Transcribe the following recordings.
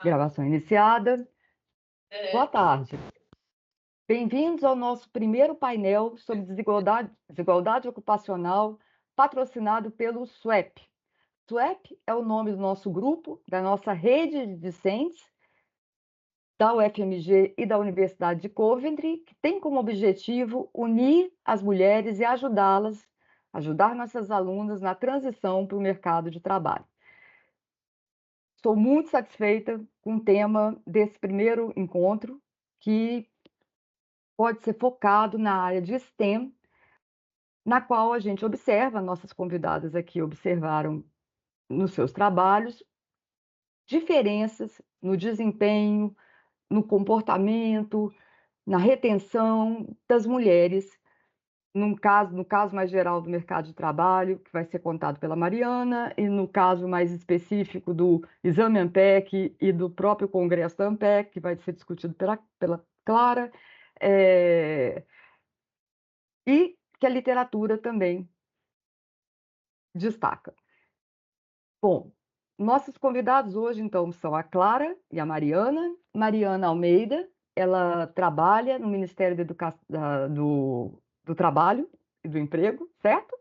Gravação iniciada. Boa tarde. Bem-vindos ao nosso primeiro painel sobre desigualdade ocupacional, patrocinado pelo SWEP. SWEP é o nome do nosso grupo, da nossa rede de discentes, da UFMG e da Universidade de Coventry, que tem como objetivo unir as mulheres e ajudar nossas alunas na transição para o mercado de trabalho. Estou muito satisfeita com o tema desse primeiro encontro, que pode ser focado na área de STEM, na qual a gente observa, nossas convidadas aqui observaram nos seus trabalhos, diferenças no desempenho, no comportamento, na retenção das mulheres, no caso mais geral do mercado de trabalho, que vai ser contado pela Mariana, e no caso mais específico do exame ANPEC e do próprio congresso da ANPEC, que vai ser discutido pela Clara, e que a literatura também destaca. Bom, nossos convidados hoje, então, são a Clara e a Mariana. Mariana Almeida, ela trabalha no Ministério do Trabalho e do Emprego, certo?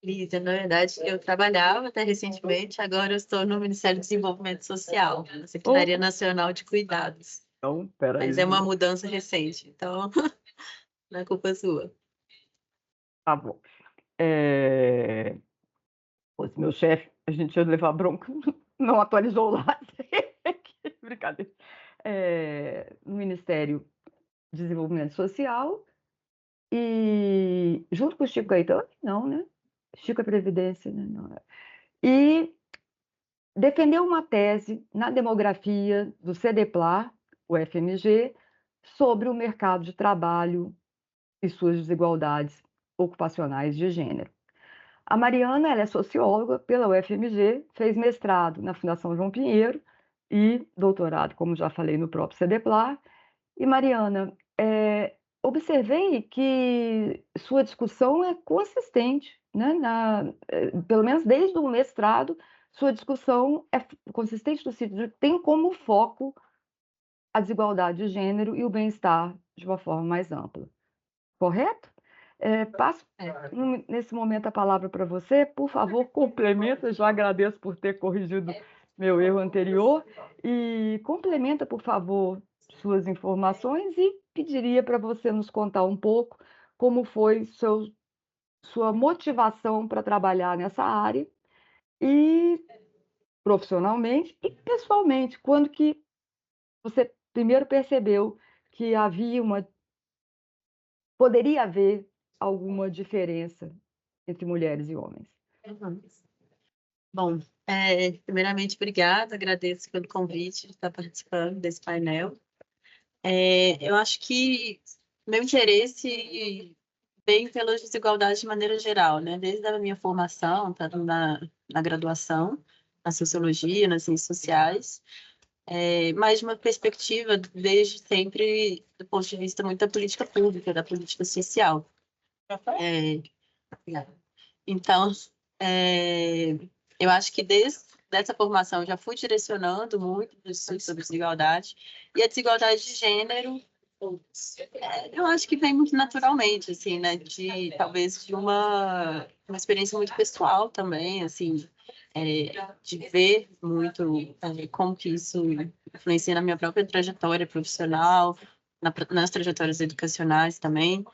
Lígia, na verdade, eu trabalhava até recentemente, agora eu estou no Ministério do Desenvolvimento Social, na Secretaria Nacional de Cuidados. Então, peraí. Mas é uma mudança recente, então não é culpa sua. Tá bom. Pois meu chefe, a gente ia levar bronca, não atualizou o lado. Brincadeira. No Ministério do Desenvolvimento Social e junto com o Chico Gaetano, não, né? Chico é Previdência, né? Não. E defendeu uma tese na demografia do CDPLAR, o FMG, sobre o mercado de trabalho e suas desigualdades ocupacionais de gênero. A Mariana, ela é socióloga pela UFMG, fez mestrado na Fundação João Pinheiro e doutorado, como já falei, no próprio CDPLAR. E, Mariana, observei que sua discussão é consistente, né? Pelo menos desde o mestrado, sua discussão é consistente no sentido de que tem como foco a desigualdade de gênero e o bem-estar de uma forma mais ampla. Correto? Passo nesse momento a palavra para você. Por favor, complementa. Já agradeço por ter corrigido meu erro anterior. E complementa, por favor, suas informações e pediria para você nos contar um pouco como foi sua motivação para trabalhar nessa área e profissionalmente e pessoalmente. Quando que você primeiro percebeu que poderia haver alguma diferença entre mulheres e homens? Uhum. Bom, primeiramente, obrigada, agradeço pelo convite de estar participando desse painel. Eu acho que meu interesse vem pelas desigualdades de maneira geral, né? Desde a minha formação, tanto na graduação, na sociologia, nas ciências sociais, mas de uma perspectiva desde sempre do ponto de vista muito da política pública, da política social. Então, eu acho que desde essa formação já fui direcionando muito os estudos sobre desigualdade, e a desigualdade de gênero, eu acho que vem muito naturalmente, assim, né, talvez de uma experiência muito pessoal também, assim, de ver muito como que isso influencia na minha própria trajetória profissional, nas trajetórias educacionais também.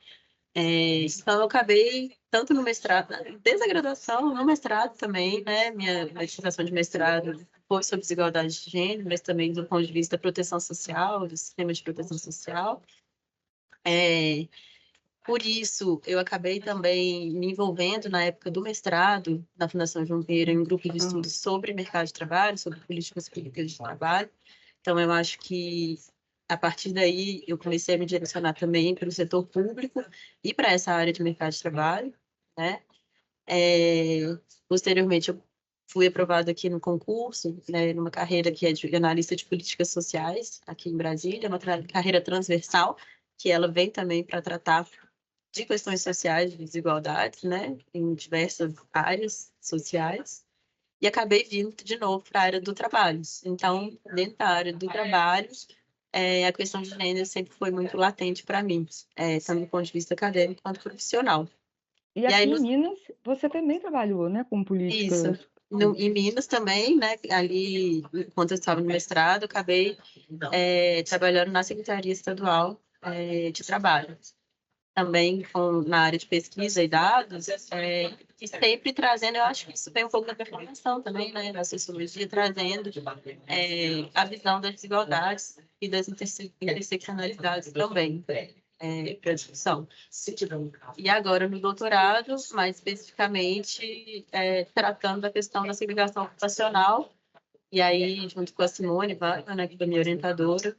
Então, eu acabei, tanto no mestrado, desde a graduação, no mestrado também, né? Minha dissertação de mestrado foi sobre desigualdade de gênero, mas também do ponto de vista da proteção social, do sistema de proteção social. Por isso, eu acabei também me envolvendo na época do mestrado, na Fundação João Pinheiro, em um grupo de estudos sobre mercado de trabalho, sobre políticas públicas de trabalho. Então, eu acho que a partir daí eu comecei a me direcionar também para o setor público e para essa área de mercado de trabalho, né? Posteriormente, eu fui aprovada aqui no concurso, né, numa carreira que é de analista de políticas sociais, aqui em Brasília, uma carreira transversal, que ela vem também para tratar de questões sociais, de desigualdades, né, em diversas áreas sociais. e acabei vindo de novo para a área do trabalho. Então, dentro da área do trabalho, a questão de gênero sempre foi muito latente para mim, tanto do ponto de vista acadêmico quanto profissional. E E aí, aqui em Minas, você também trabalhou, né, com isso, políticas. em Minas também, né, ali, enquanto eu estava no mestrado, acabei trabalhando na Secretaria Estadual de Trabalho. Também na área de pesquisa e dados, e sempre trazendo, eu acho que isso vem um pouco da minha formação também, né, da sociologia, trazendo a visão das desigualdades e das interseccionalidades também para a discussão. E agora no doutorado, mais especificamente, tratando da questão da segregação ocupacional, e aí, junto com a Simone Wagner, né, que foi minha orientadora,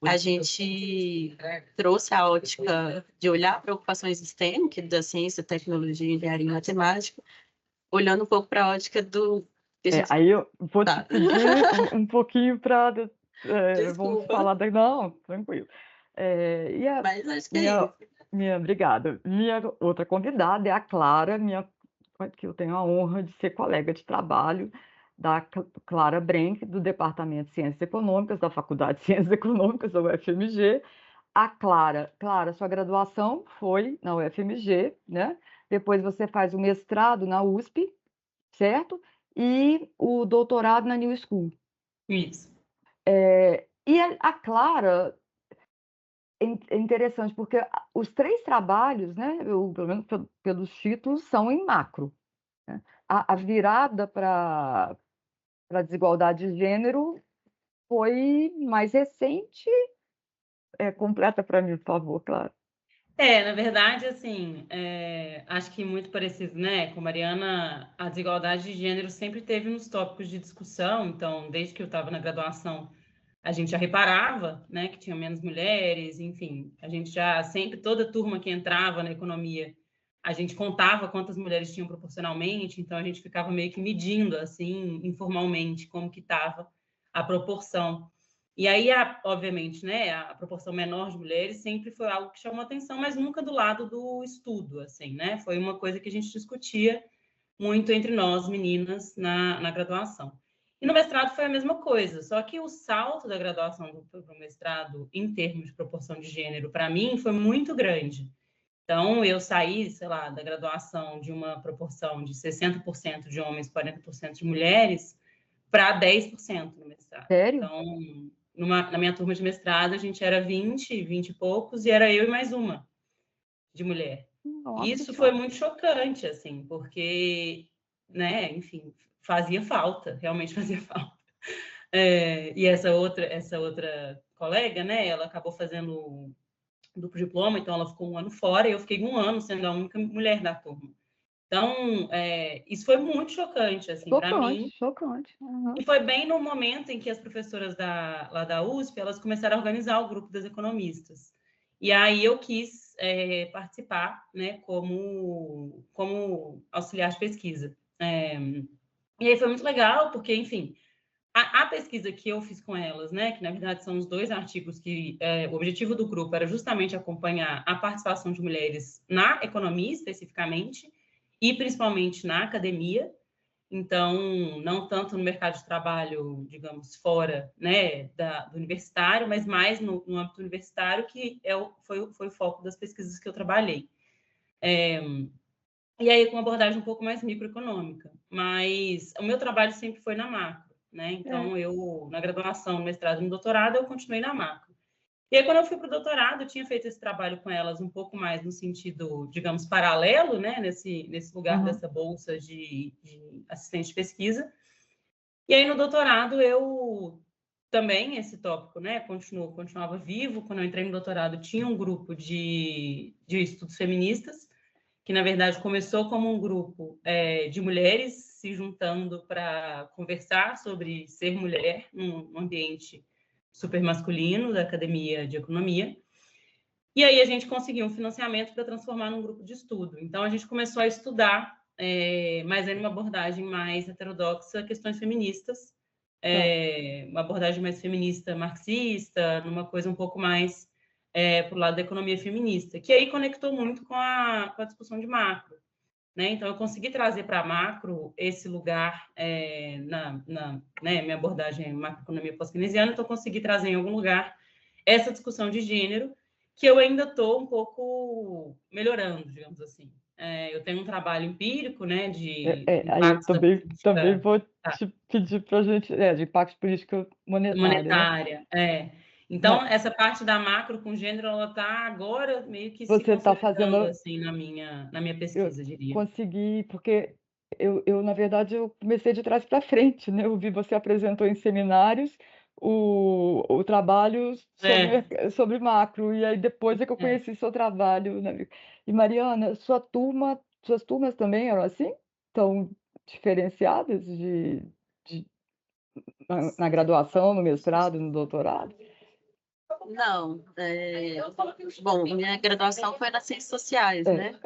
a gente trouxe a ótica de olhar para ocupações STEM, que é da ciência, tecnologia, engenharia e matemática, olhando um pouco para a ótica do... Aí eu vou te pedir um pouquinho para... vamos Desculpa, falar da... Não, tranquilo. E a mas acho que é isso. obrigada. Minha outra convidada é a Clara, que eu tenho a honra de ser colega de trabalho da Clara Brenck, do Departamento de Ciências Econômicas, da Faculdade de Ciências Econômicas, da UFMG. A Clara, sua graduação foi na UFMG, né? Depois você faz o mestrado na USP, certo? E o doutorado na New School. Isso. E a Clara é interessante, porque os 3 trabalhos, né, pelo menos pelos títulos, são em macro, né? A virada para a desigualdade de gênero foi mais recente. Completa para mim, por favor, Clara. Na verdade, assim, acho que muito parecido, né? Com Mariana, a desigualdade de gênero sempre teve nos tópicos de discussão. Então, desde que eu estava na graduação, a gente já reparava, né, que tinha menos mulheres, enfim, a gente já sempre, toda turma que entrava na economia, a gente contava quantas mulheres tinham proporcionalmente, então a gente ficava meio que medindo, assim, informalmente, como que estava a proporção. E aí, obviamente, né, a proporção menor de mulheres sempre foi algo que chamou atenção, mas nunca do lado do estudo, assim, né? Foi uma coisa que a gente discutia muito entre nós, meninas, na graduação. E no mestrado foi a mesma coisa, só que o salto da graduação para o mestrado, em termos de proporção de gênero, para mim, foi muito grande. Então, eu saí, sei lá, da graduação de uma proporção de 60% de homens, 40% de mulheres, para 10% no mestrado. Sério? Então, na minha turma de mestrado, a gente era 20 e poucos, e era eu e mais uma de mulher. Nossa Isso foi Senhora. muito chocante, assim, porque, né, enfim, fazia falta, realmente fazia falta. E essa outra colega, né, ela acabou fazendo duplo diploma, então ela ficou um ano fora, e eu fiquei um ano sendo a única mulher da turma. Então, isso foi muito chocante, assim, para mim. Chocante. Uhum. E foi bem no momento em que as professoras lá da USP, elas começaram a organizar o grupo das economistas. E aí eu quis participar, né, como auxiliar de pesquisa. E aí foi muito legal, porque, enfim, a pesquisa que eu fiz com elas, né, que na verdade são os 2 artigos que o objetivo do grupo era justamente acompanhar a participação de mulheres na economia, especificamente, e principalmente na academia. Então, não tanto no mercado de trabalho, digamos, fora, né, do universitário, mas mais no âmbito universitário, que foi o foco das pesquisas que eu trabalhei. E aí, com uma abordagem um pouco mais microeconômica. Mas o meu trabalho sempre foi na macro, né? Então, eu, na graduação, no mestrado e no doutorado, eu continuei na macro. E aí, quando eu fui para o doutorado, eu tinha feito esse trabalho com elas um pouco mais no sentido, digamos, paralelo, né? Nesse lugar dessa bolsa de assistente de pesquisa. E aí, no doutorado, eu também, esse tópico, né, continuava vivo. Quando eu entrei no doutorado, tinha um grupo de estudos feministas, que, na verdade, começou como um grupo de mulheres se juntando para conversar sobre ser mulher num ambiente super masculino da Academia de Economia. E aí a gente conseguiu um financiamento para transformar num grupo de estudo. Então, a gente começou a estudar, mas em uma abordagem mais heterodoxa, questões feministas, uma abordagem mais feminista marxista, numa coisa um pouco mais para o lado da economia feminista, que aí conectou muito com a discussão de macro. né? Então, eu consegui trazer para a macro esse lugar né, minha abordagem é macroeconomia pós-keynesiana, então eu consegui trazer em algum lugar essa discussão de gênero, que eu ainda estou um pouco melhorando, digamos assim. Eu tenho um trabalho empírico, né, de Aí eu impactos da também política vou te pedir para a gente, de impacto política monetária, né? monetária. Então, essa parte da macro com gênero, ela está agora meio que se Você está consolidando fazendo, assim, na minha eu pesquisa, diria. consegui, porque na verdade, eu comecei de trás para frente, né? Eu vi você apresentou em seminários o trabalho sobre macro, e aí depois é que eu conheci seu trabalho, né? E Mariana, suas turmas também eram assim? Tão diferenciadas na graduação, no mestrado, no doutorado? Não. Bom, minha graduação foi nas ciências sociais, né?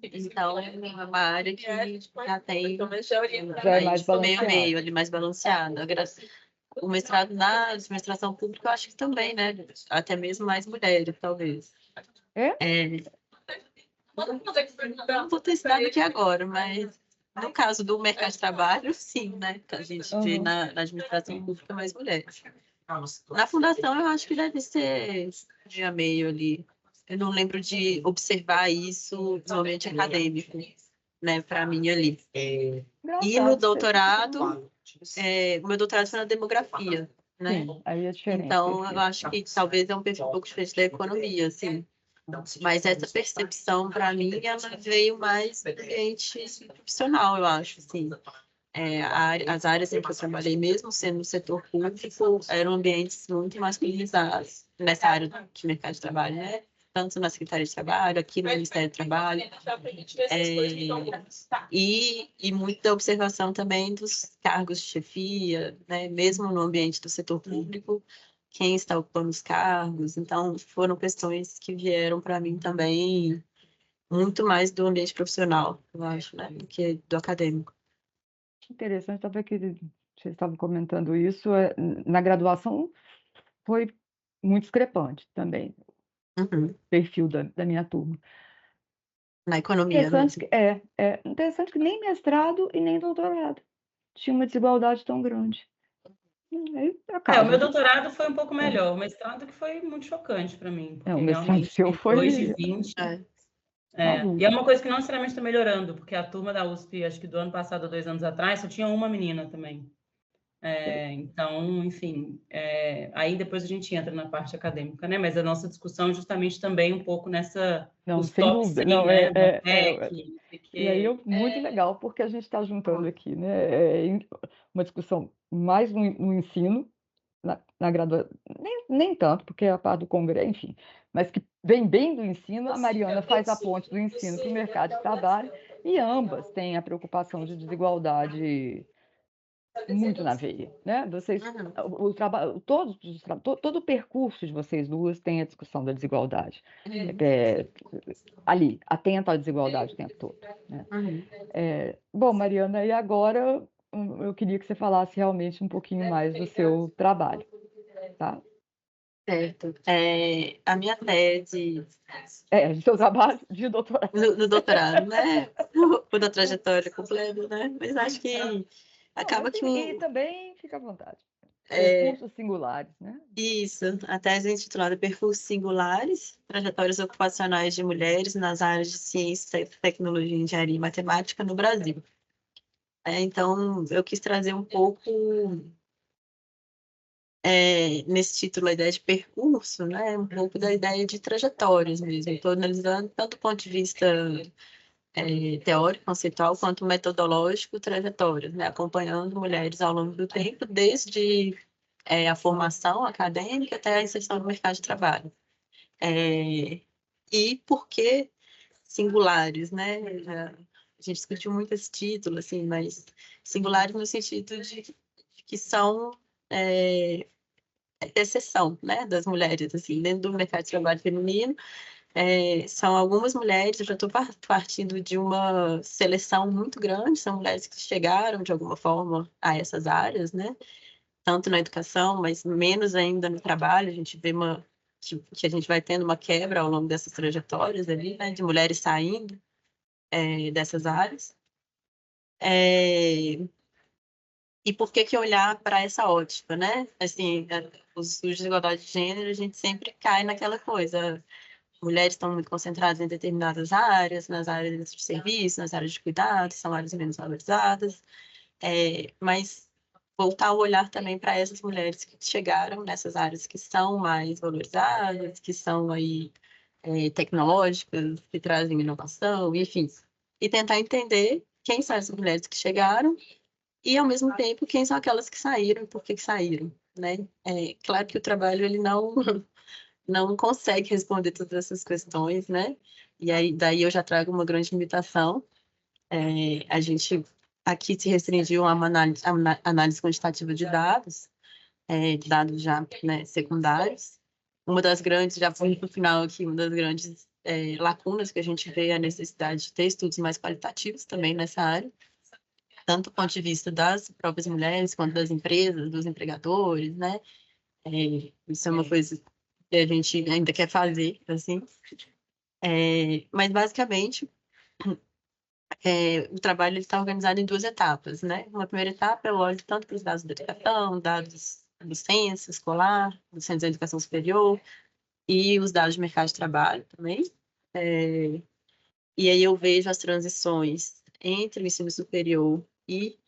Então, é uma área que já tem... Já é mais meio ali, mais balanceada. O mestrado na administração pública, eu acho que também, né? Até mesmo mais mulheres, talvez. Não vou ter esse dado aqui agora, mas no caso do mercado de trabalho, sim, né? A gente vê na administração pública mais mulheres. Na fundação, eu acho que deve ser dia meio ali. Eu não lembro de observar isso no ambiente acadêmico, né? Para mim ali. E no doutorado, o meu doutorado foi na demografia, né? Sim, aí é diferente. Então, eu acho que talvez é um perfil um pouco diferente da economia, assim. Mas essa percepção, para mim, ela veio mais do ambiente profissional, eu acho, assim. As áreas em que eu trabalhei, mesmo sendo no setor público, eram ambientes muito masculinizados nessa área de mercado de trabalho, né? Tanto na Secretaria de Trabalho, aqui no Ministério do Trabalho. E muita observação também dos cargos de chefia, né? Mesmo no ambiente do setor público, quem está ocupando os cargos. Então, foram questões que vieram para mim também muito mais do ambiente profissional, eu acho, né? Do que do acadêmico. Interessante, estava aqui, vocês estavam comentando isso, na graduação foi muito discrepante também, o perfil da minha turma. Na economia Interessante mesmo. Interessante que nem mestrado e nem doutorado tinha uma desigualdade tão grande. O meu doutorado foi um pouco melhor, o mestrado que foi muito chocante para mim, porque o mestrado realmente seu foi 2 de 20. E é uma coisa que não necessariamente está melhorando, porque a turma da USP, acho que do ano passado, 2 anos atrás, só tinha uma menina também. Então, enfim, aí depois a gente entra na parte acadêmica, né? Mas a nossa discussão justamente também um pouco nessa... Não, os sem top dúvida. 100, Não, né? Da PEC, E aí, muito legal, porque a gente está juntando aqui, né? Uma discussão mais no ensino, na graduação, nem tanto, porque é a parte do congresso, enfim, mas que vem bem do ensino. A Mariana faz a ponte do ensino para o mercado de trabalho, e ambas têm a preocupação de desigualdade muito na veia, né? Vocês, o trabalho, todo o percurso de vocês duas tem a discussão da desigualdade, ali, atenta à desigualdade o tempo todo, né? Bom, Mariana, e agora eu queria que você falasse realmente um pouquinho mais do seu trabalho, tá? Certo. A minha tese... seu trabalho de doutorado. No doutorado, né? O da trajetória completa, né? Mas acho que acaba que... E também fica à vontade. Percursos singulares, né? Isso. A tese é intitulada Percursos Singulares, Trajetórias Ocupacionais de Mulheres nas áreas de Ciência, Tecnologia, Engenharia e Matemática no Brasil. Então, eu quis trazer um pouco... nesse título, a ideia de percurso, né? Um pouco da ideia de trajetórias mesmo. Estou analisando tanto do ponto de vista teórico, conceitual, quanto metodológico, trajetórias, né? Acompanhando mulheres ao longo do tempo, desde a formação acadêmica até a inserção no mercado de trabalho. E por que singulares, né? A gente discutiu muito esse título, assim, mas singulares no sentido de que são exceção, né, das mulheres, assim, dentro do mercado de trabalho feminino. São algumas mulheres, eu já estou partindo de uma seleção muito grande, são mulheres que chegaram, de alguma forma, a essas áreas, né? Tanto na educação, mas menos ainda no trabalho. A gente vê que a gente vai tendo uma quebra ao longo dessas trajetórias ali, né? De mulheres saindo dessas áreas. E por que olhar para essa ótica, né? Assim, os estudos de desigualdade de gênero, a gente sempre cai naquela coisa. Mulheres estão muito concentradas em determinadas áreas, nas áreas de serviço, nas áreas de cuidados, são áreas menos valorizadas. Mas voltar o olhar também para essas mulheres que chegaram nessas áreas que são mais valorizadas, que são aí tecnológicas, que trazem inovação, enfim. E tentar entender quem são essas mulheres que chegaram e, ao mesmo tempo, quem são aquelas que saíram e por que saíram, né? Claro que o trabalho, ele não consegue responder todas essas questões, né? E aí, daí eu já trago uma grande limitação. A gente aqui se restringiu a uma análise quantitativa de dados, dados já, né, secundários. Uma das grandes, já foi no final aqui, uma das grandes lacunas que a gente vê é a necessidade de ter estudos mais qualitativos também nessa área, tanto do ponto de vista das próprias mulheres, quanto das empresas, dos empregadores, né? Isso é uma coisa que a gente ainda quer fazer, assim. Mas, basicamente, o trabalho está organizado em duas etapas, né? Uma primeira etapa, eu olho tanto para os dados da educação, dados do censo escolar, do censo da educação superior, e os dados de mercado de trabalho também. E aí eu vejo as transições entre o ensino superior e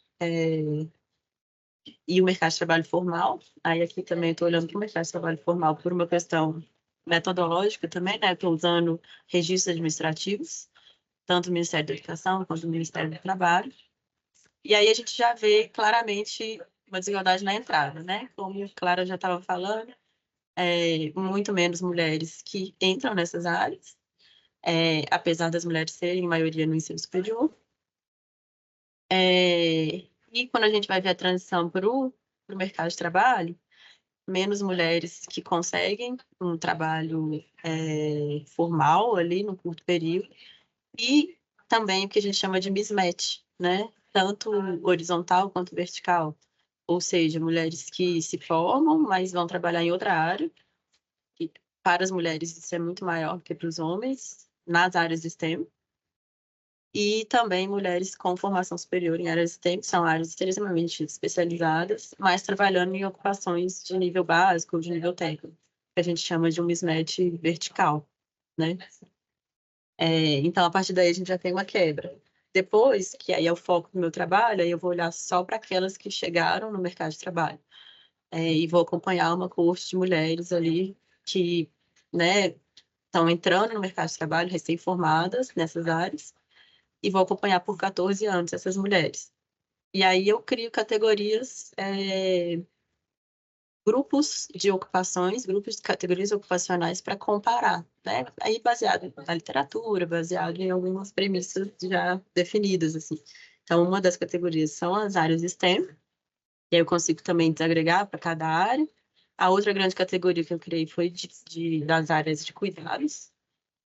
o mercado de trabalho formal. Aí aqui também estou olhando para o mercado de trabalho formal por uma questão metodológica também, né? Estou usando registros administrativos, tanto do Ministério da Educação quanto do Ministério do Trabalho. E aí a gente já vê claramente uma desigualdade na entrada, né? Como a Clara já estava falando, muito menos mulheres que entram nessas áreas, apesar das mulheres serem maioria no ensino superior. E quando a gente vai ver a transição para o mercado de trabalho, menos mulheres que conseguem um trabalho formal ali no curto período, e também o que a gente chama de mismatch, né? Tanto horizontal quanto vertical. Ou seja, mulheres que se formam, mas vão trabalhar em outra área. E para as mulheres isso é muito maior do que para os homens, nas áreas de STEM. E também mulheres com formação superior em áreas de STEM, que são áreas extremamente especializadas, mas trabalhando em ocupações de nível básico ou de nível técnico, que a gente chama de um mismatch vertical, né? Então, a partir daí, a gente já tem uma quebra. Depois, que aí é o foco do meu trabalho, aí eu vou olhar só para aquelas que chegaram no mercado de trabalho. E vou acompanhar uma coorte de mulheres ali que, né, estão entrando no mercado de trabalho, recém-formadas nessas áreas, e vou acompanhar por 14 anos essas mulheres. E aí eu crio categorias, grupos de ocupações, grupos de categorias ocupacionais para comparar, né? Aí baseado na literatura, baseado em algumas premissas já definidas, assim. Então, uma das categorias são as áreas STEM, e aí eu consigo também desagregar para cada área. A outra grande categoria que eu criei foi das áreas de cuidados.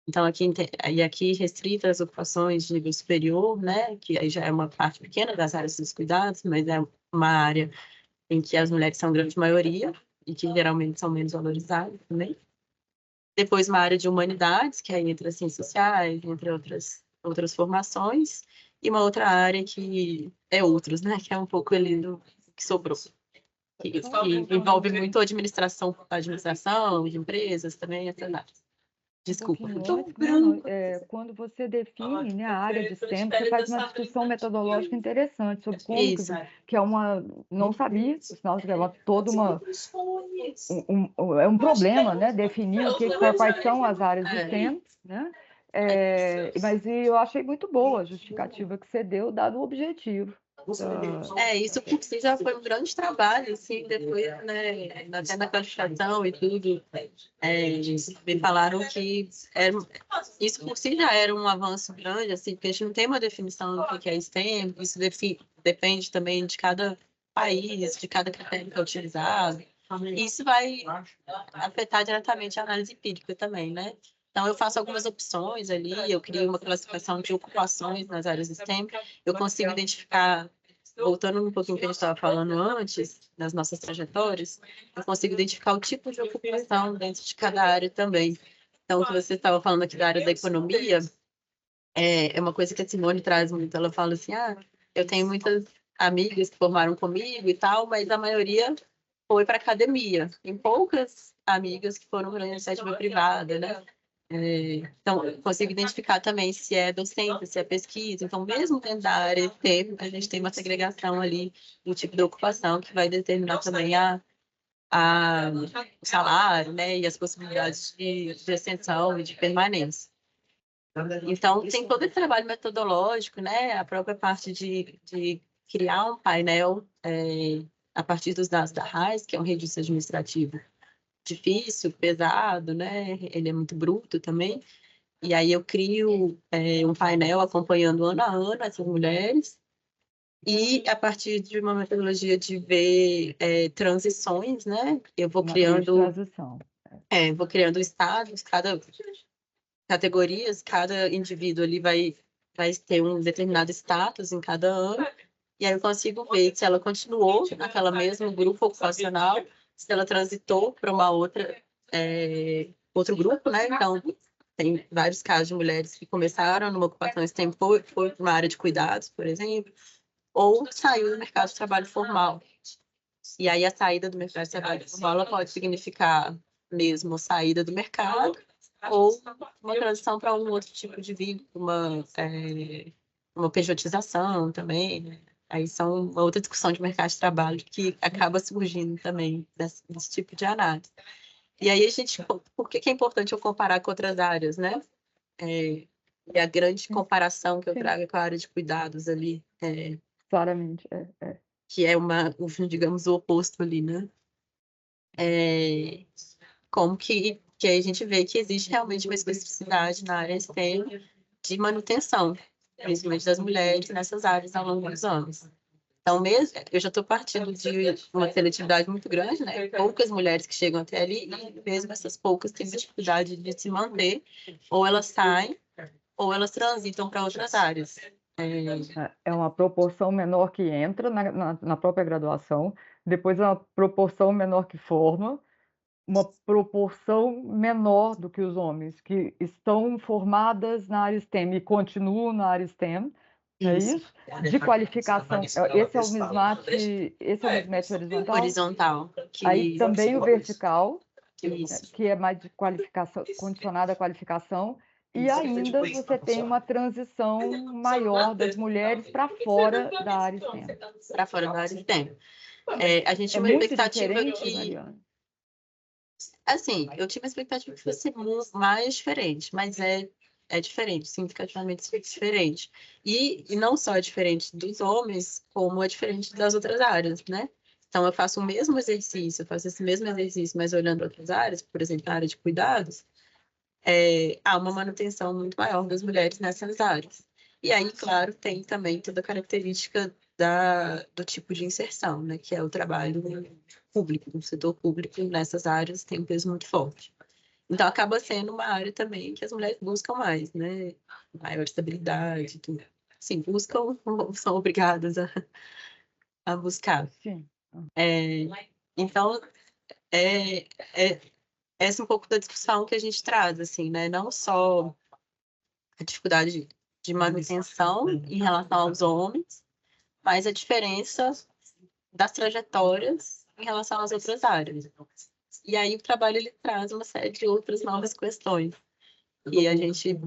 Então, aqui restrita as ocupações de nível superior, né? Que aí já é uma parte pequena das áreas dos cuidados, mas é uma área em que as mulheres são grande maioria e que geralmente são menos valorizadas também. Depois, uma área de humanidades, que aí entra ciências sociais, entre outras formações, e uma outra área que é outros, né? Que é um pouco ali do que sobrou. Que envolve muito administração de empresas também, essas áreas. Desculpa. Quando você define, né, a área de STEM, você faz uma discussão metodológica interessante sobre como que é uma... Não sabia, por sinal, que é toda uma... é um problema, né, definir quais são as áreas de STEM, né? Mas eu achei muito boa a justificativa que você deu, dado o objetivo. Isso por si já foi um grande trabalho, assim, depois, né, até na qualificação e tudo, me falaram que isso por si já era um avanço grande, assim, porque a gente não tem uma definição do que é STEM, isso depende também de cada país, de cada critério que é utilizado, e isso vai afetar diretamente a análise empírica também, né? Então, eu faço algumas opções ali, eu crio uma classificação de ocupações nas áreas STEM, eu consigo identificar, voltando um pouquinho que a gente estava falando antes, nas nossas trajetórias, eu consigo identificar o tipo de ocupação dentro de cada área também. Então, o que você estava falando aqui da área da economia, é uma coisa que a Simone traz muito. Ela fala assim, eu tenho muitas amigas que formaram comigo e tal, mas a maioria foi para academia. Tem poucas amigas que foram para a iniciativa privada, né? Então, eu consigo identificar também se é docente, se é pesquisa. Então, mesmo dentro da área de tempo, a gente tem uma segregação ali no tipo de ocupação que vai determinar também o salário, né? E as possibilidades de ascensão e de permanência. Então, tem todo esse trabalho metodológico, né? A própria parte de criar um painel a partir dos dados da RAIS, que é um registro administrativo difícil, pesado, né? Ele é muito bruto também. E aí eu crio um painel acompanhando ano a ano essas mulheres. E a partir de uma metodologia de ver transições, né? Eu vou Uma trilha de criando, transição. vou criando estados, cada categorias, cada indivíduo ali vai ter um determinado status em cada ano, e aí eu consigo ver se ela continuou naquela mesmo grupo ocupacional, se ela transitou para uma outro grupo, né? Então, tem vários casos de mulheres que começaram numa ocupação esse tempo, foi para uma área de cuidados, por exemplo, ou saiu do mercado de trabalho formal. E aí a saída do mercado de trabalho formal ela pode significar mesmo saída do mercado, ou uma transição para um outro tipo de vínculo, uma pejotização também, né? Aí são uma outra discussão de mercado de trabalho que acaba surgindo também desse tipo de análise. E aí por que é importante eu comparar com outras áreas, né? E a grande comparação que eu trago é com a área de cuidados ali, Claramente, que é digamos, o oposto ali, né? Como que a gente vê que existe realmente uma especificidade na área STEM de manutenção, principalmente das mulheres nessas áreas ao longo dos anos. Então, mesmo, eu já estou partindo de uma seletividade muito grande, né? Poucas mulheres que chegam até ali, e mesmo essas poucas têm dificuldade de se manter, ou elas saem, ou elas transitam para outras áreas. é uma proporção menor que entra na própria graduação, depois é uma proporção menor que forma, uma proporção menor do que os homens, que estão formadas na área STEM e continuam na área STEM, é isso? De qualificação. Esse é o mismatch horizontal? Horizontal. Aí também o vertical, Isso. que é mais de qualificação, condicionado à qualificação, e ainda você tem uma transição maior das mulheres para fora da área STEM. Para fora da área STEM. A gente tinha uma muito expectativa diferente, Mariana? Assim, eu tive a expectativa que fosse mais diferente, mas é diferente, significativamente diferente. E não só é diferente dos homens, como é diferente das outras áreas, né? Então, eu faço o mesmo exercício, eu faço esse mesmo exercício, mas olhando outras áreas, por exemplo, a área de cuidados, há uma manutenção muito maior das mulheres nessas áreas. E aí, claro, tem também toda a característica do tipo de inserção, né? Que é o trabalho público, no setor público, nessas áreas tem um peso muito forte. Então, acaba sendo uma área também que as mulheres buscam mais, né? Maior estabilidade, tudo. Sim, buscam, são obrigadas a buscar. Sim. Então, essa é um pouco da discussão que a gente traz, assim, né? Não só a dificuldade de manutenção em relação aos homens, mas a diferença das trajetórias em relação às outras áreas. E aí o trabalho ele traz uma série de outras novas questões e a gente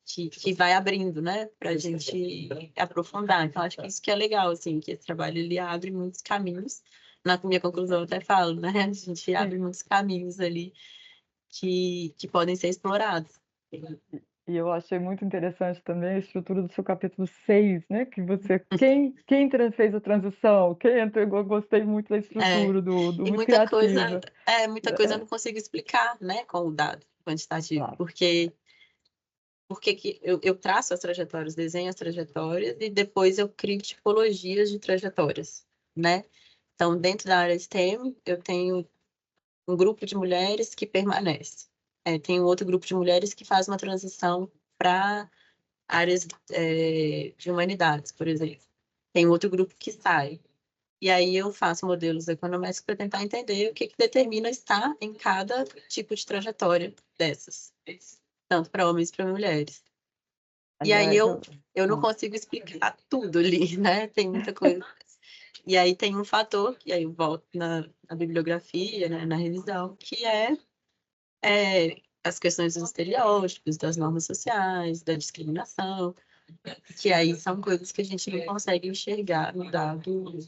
que vai abrindo, né, para a gente aprofundar. Então acho que isso que é legal, assim, que esse trabalho ele abre muitos caminhos. Na minha conclusão eu até falo, né, a gente abre muitos caminhos ali que podem ser explorados. E eu achei muito interessante também a estrutura do seu capítulo 6, né? Que você. Quem fez a transição? Quem entrou? Eu gostei muito da estrutura, E muito muita coisa, criativa. muita coisa eu não consigo explicar, né, com o dado quantitativo, Claro. porque que eu traço as trajetórias, desenho as trajetórias e depois eu crio tipologias de trajetórias, né? Então, dentro da área STEM, eu tenho um grupo de mulheres que permanece. Tem outro grupo de mulheres que faz uma transição para áreas de humanidades, por exemplo. Tem outro grupo que sai. E aí eu faço modelos econométricos para tentar entender o que determina estar em cada tipo de trajetória dessas, tanto para homens e para mulheres. E aí Aliás, eu não consigo explicar tudo ali, né? Tem muita coisa. E aí tem um fator, que aí eu volto na bibliografia, né, na revisão, que é as questões dos estereótipos, das normas sociais, da discriminação, que aí são coisas que a gente não consegue enxergar no dado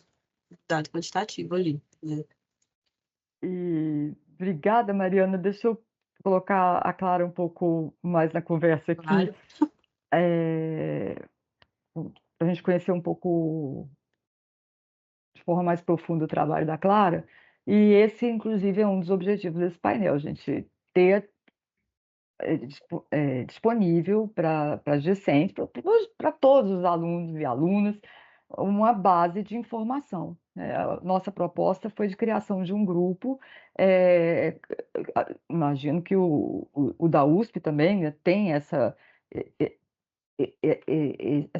quantitativo ali, né? e obrigada, Mariana. Deixa eu colocar a Clara um pouco mais na conversa aqui, Claro. para a gente conhecer um pouco de forma mais profunda o trabalho da Clara. E esse, inclusive, é um dos objetivos desse painel, a gente ter disponível para as discentes, para todos os alunos e alunas, uma base de informação, né? A nossa proposta foi de criação de um grupo, imagino que o da USP também, né, tem essa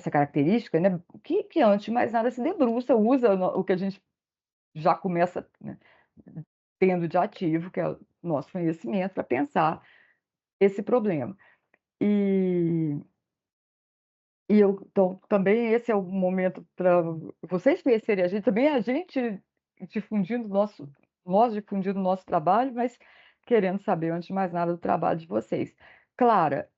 característica, né, que antes de mais nada se debruça, usa o que a gente já começa, né, tendo de ativo, que é o nosso conhecimento, para pensar esse problema. E então, também esse é o momento para vocês conhecerem a gente, também a gente difundindo nós difundindo o nosso trabalho, mas querendo saber, antes de mais nada, do trabalho de vocês. Clara,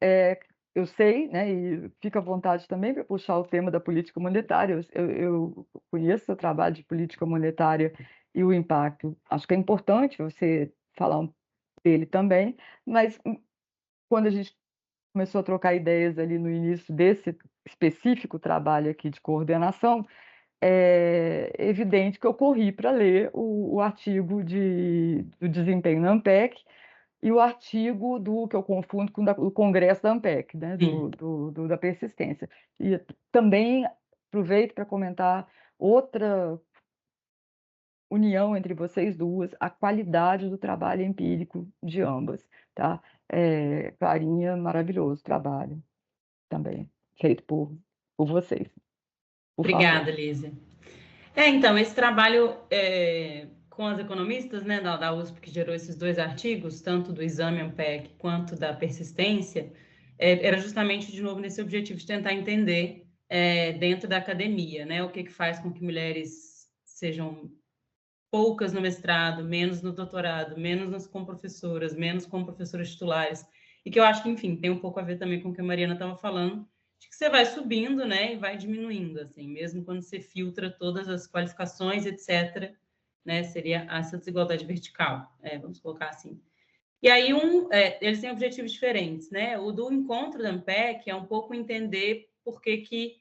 eu sei, né, e fica à vontade também para puxar o tema da política monetária. Eu conheço o seu trabalho de política monetária e o impacto. Acho que é importante você falar dele também, mas quando a gente começou a trocar ideias ali no início desse específico trabalho aqui de coordenação, é evidente que eu corri para ler o artigo do desempenho na ANPEC e o artigo que eu confundo com o Congresso da ANPEC, né, da persistência. E também aproveito para comentar outra união entre vocês duas, a qualidade do trabalho empírico de ambas, tá? Clarinha, maravilhoso trabalho também, feito por vocês. Por favor. Obrigada, Lízia. Então, esse trabalho com as economistas, né, da USP, que gerou esses dois artigos, tanto do exame ANPEC quanto da persistência, era justamente, de novo, nesse objetivo de tentar entender dentro da academia, né, o que faz com que mulheres sejam poucas no mestrado, menos no doutorado, menos como professoras, menos como professoras titulares, e que eu acho que, enfim, tem um pouco a ver também com o que a Mariana estava falando, de que você vai subindo, né, e vai diminuindo, assim, mesmo quando você filtra todas as qualificações, etc., né, seria essa desigualdade vertical, vamos colocar assim. E aí, eles têm objetivos diferentes, né, o do encontro da ANPEC é um pouco entender por que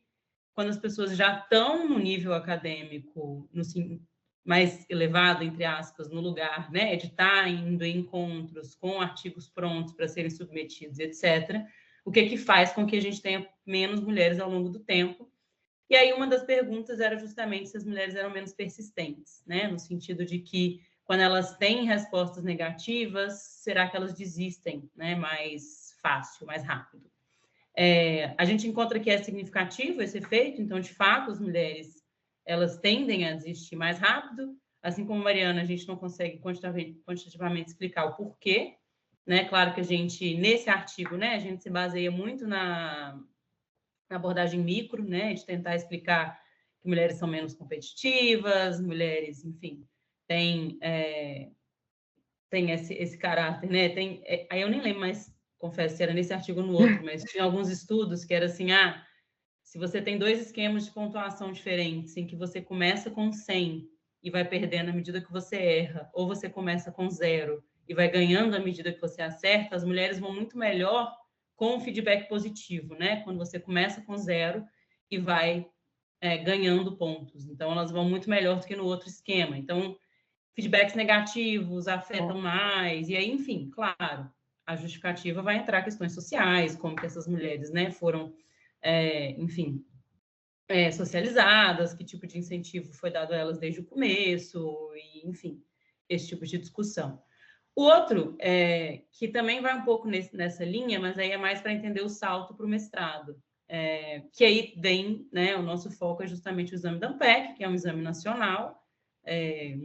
quando as pessoas já estão no nível acadêmico, mais elevado, entre aspas, no lugar, né, de estar indo em encontros com artigos prontos para serem submetidos, etc., o que faz com que a gente tenha menos mulheres ao longo do tempo. E aí uma das perguntas era justamente se as mulheres eram menos persistentes, né, no sentido de que quando elas têm respostas negativas, será que elas desistem, né, mais fácil, mais rápido? A gente encontra que é significativo esse efeito, então, de fato, as mulheres elas tendem a desistir mais rápido, assim como Mariana, a gente não consegue quantitativamente explicar o porquê, né? Claro que a gente, nesse artigo, né, a gente se baseia muito na abordagem micro, né, de tentar explicar que mulheres são menos competitivas, mulheres, enfim, têm esse caráter, né? Aí eu nem lembro mais, confesso, se era nesse artigo ou no outro, mas tinha alguns estudos que era assim, se você tem dois esquemas de pontuação diferentes, em que você começa com 100 e vai perdendo à medida que você erra, ou você começa com 0 e vai ganhando à medida que você acerta, as mulheres vão muito melhor com o feedback positivo, né? Quando você começa com 0 e vai ganhando pontos. Então, elas vão muito melhor do que no outro esquema. Então, feedbacks negativos afetam mais, e aí, enfim, claro, a justificativa vai entrar questões sociais, como que essas mulheres, né, foram, enfim, socializadas, que tipo de incentivo foi dado a elas desde o começo, e, enfim, esse tipo de discussão. O outro, que também vai um pouco nessa linha, mas aí é mais para entender o salto para o mestrado, que aí vem, né, o nosso foco é justamente o exame da ANPEC, que é um exame nacional,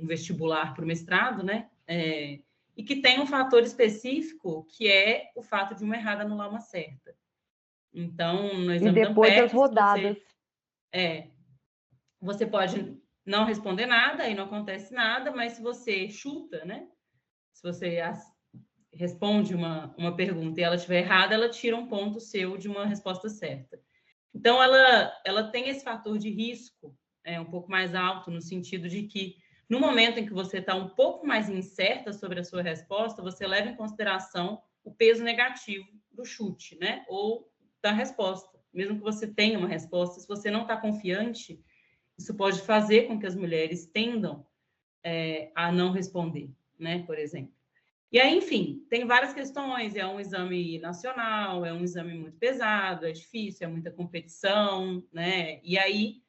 um vestibular para o mestrado, né, e que tem um fator específico, que é o fato de uma errada anular uma certa. Então, no E exame da depois ANPEC, das rodadas. Você pode não responder nada e não acontece nada, mas se você chuta, né? Se você responde uma pergunta e ela estiver errada, ela tira um ponto seu de uma resposta certa. Então, ela tem esse fator de risco um pouco mais alto, no sentido de que, no momento em que você está um pouco mais incerta sobre a sua resposta, você leva em consideração o peso negativo do chute, né? Ou da resposta. Mesmo que você tenha uma resposta, se você não está confiante, isso pode fazer com que as mulheres tendam a não responder, né? Por exemplo. E aí, enfim, tem várias questões. É um exame nacional, é um exame muito pesado, é difícil, é muita competição, né? E aí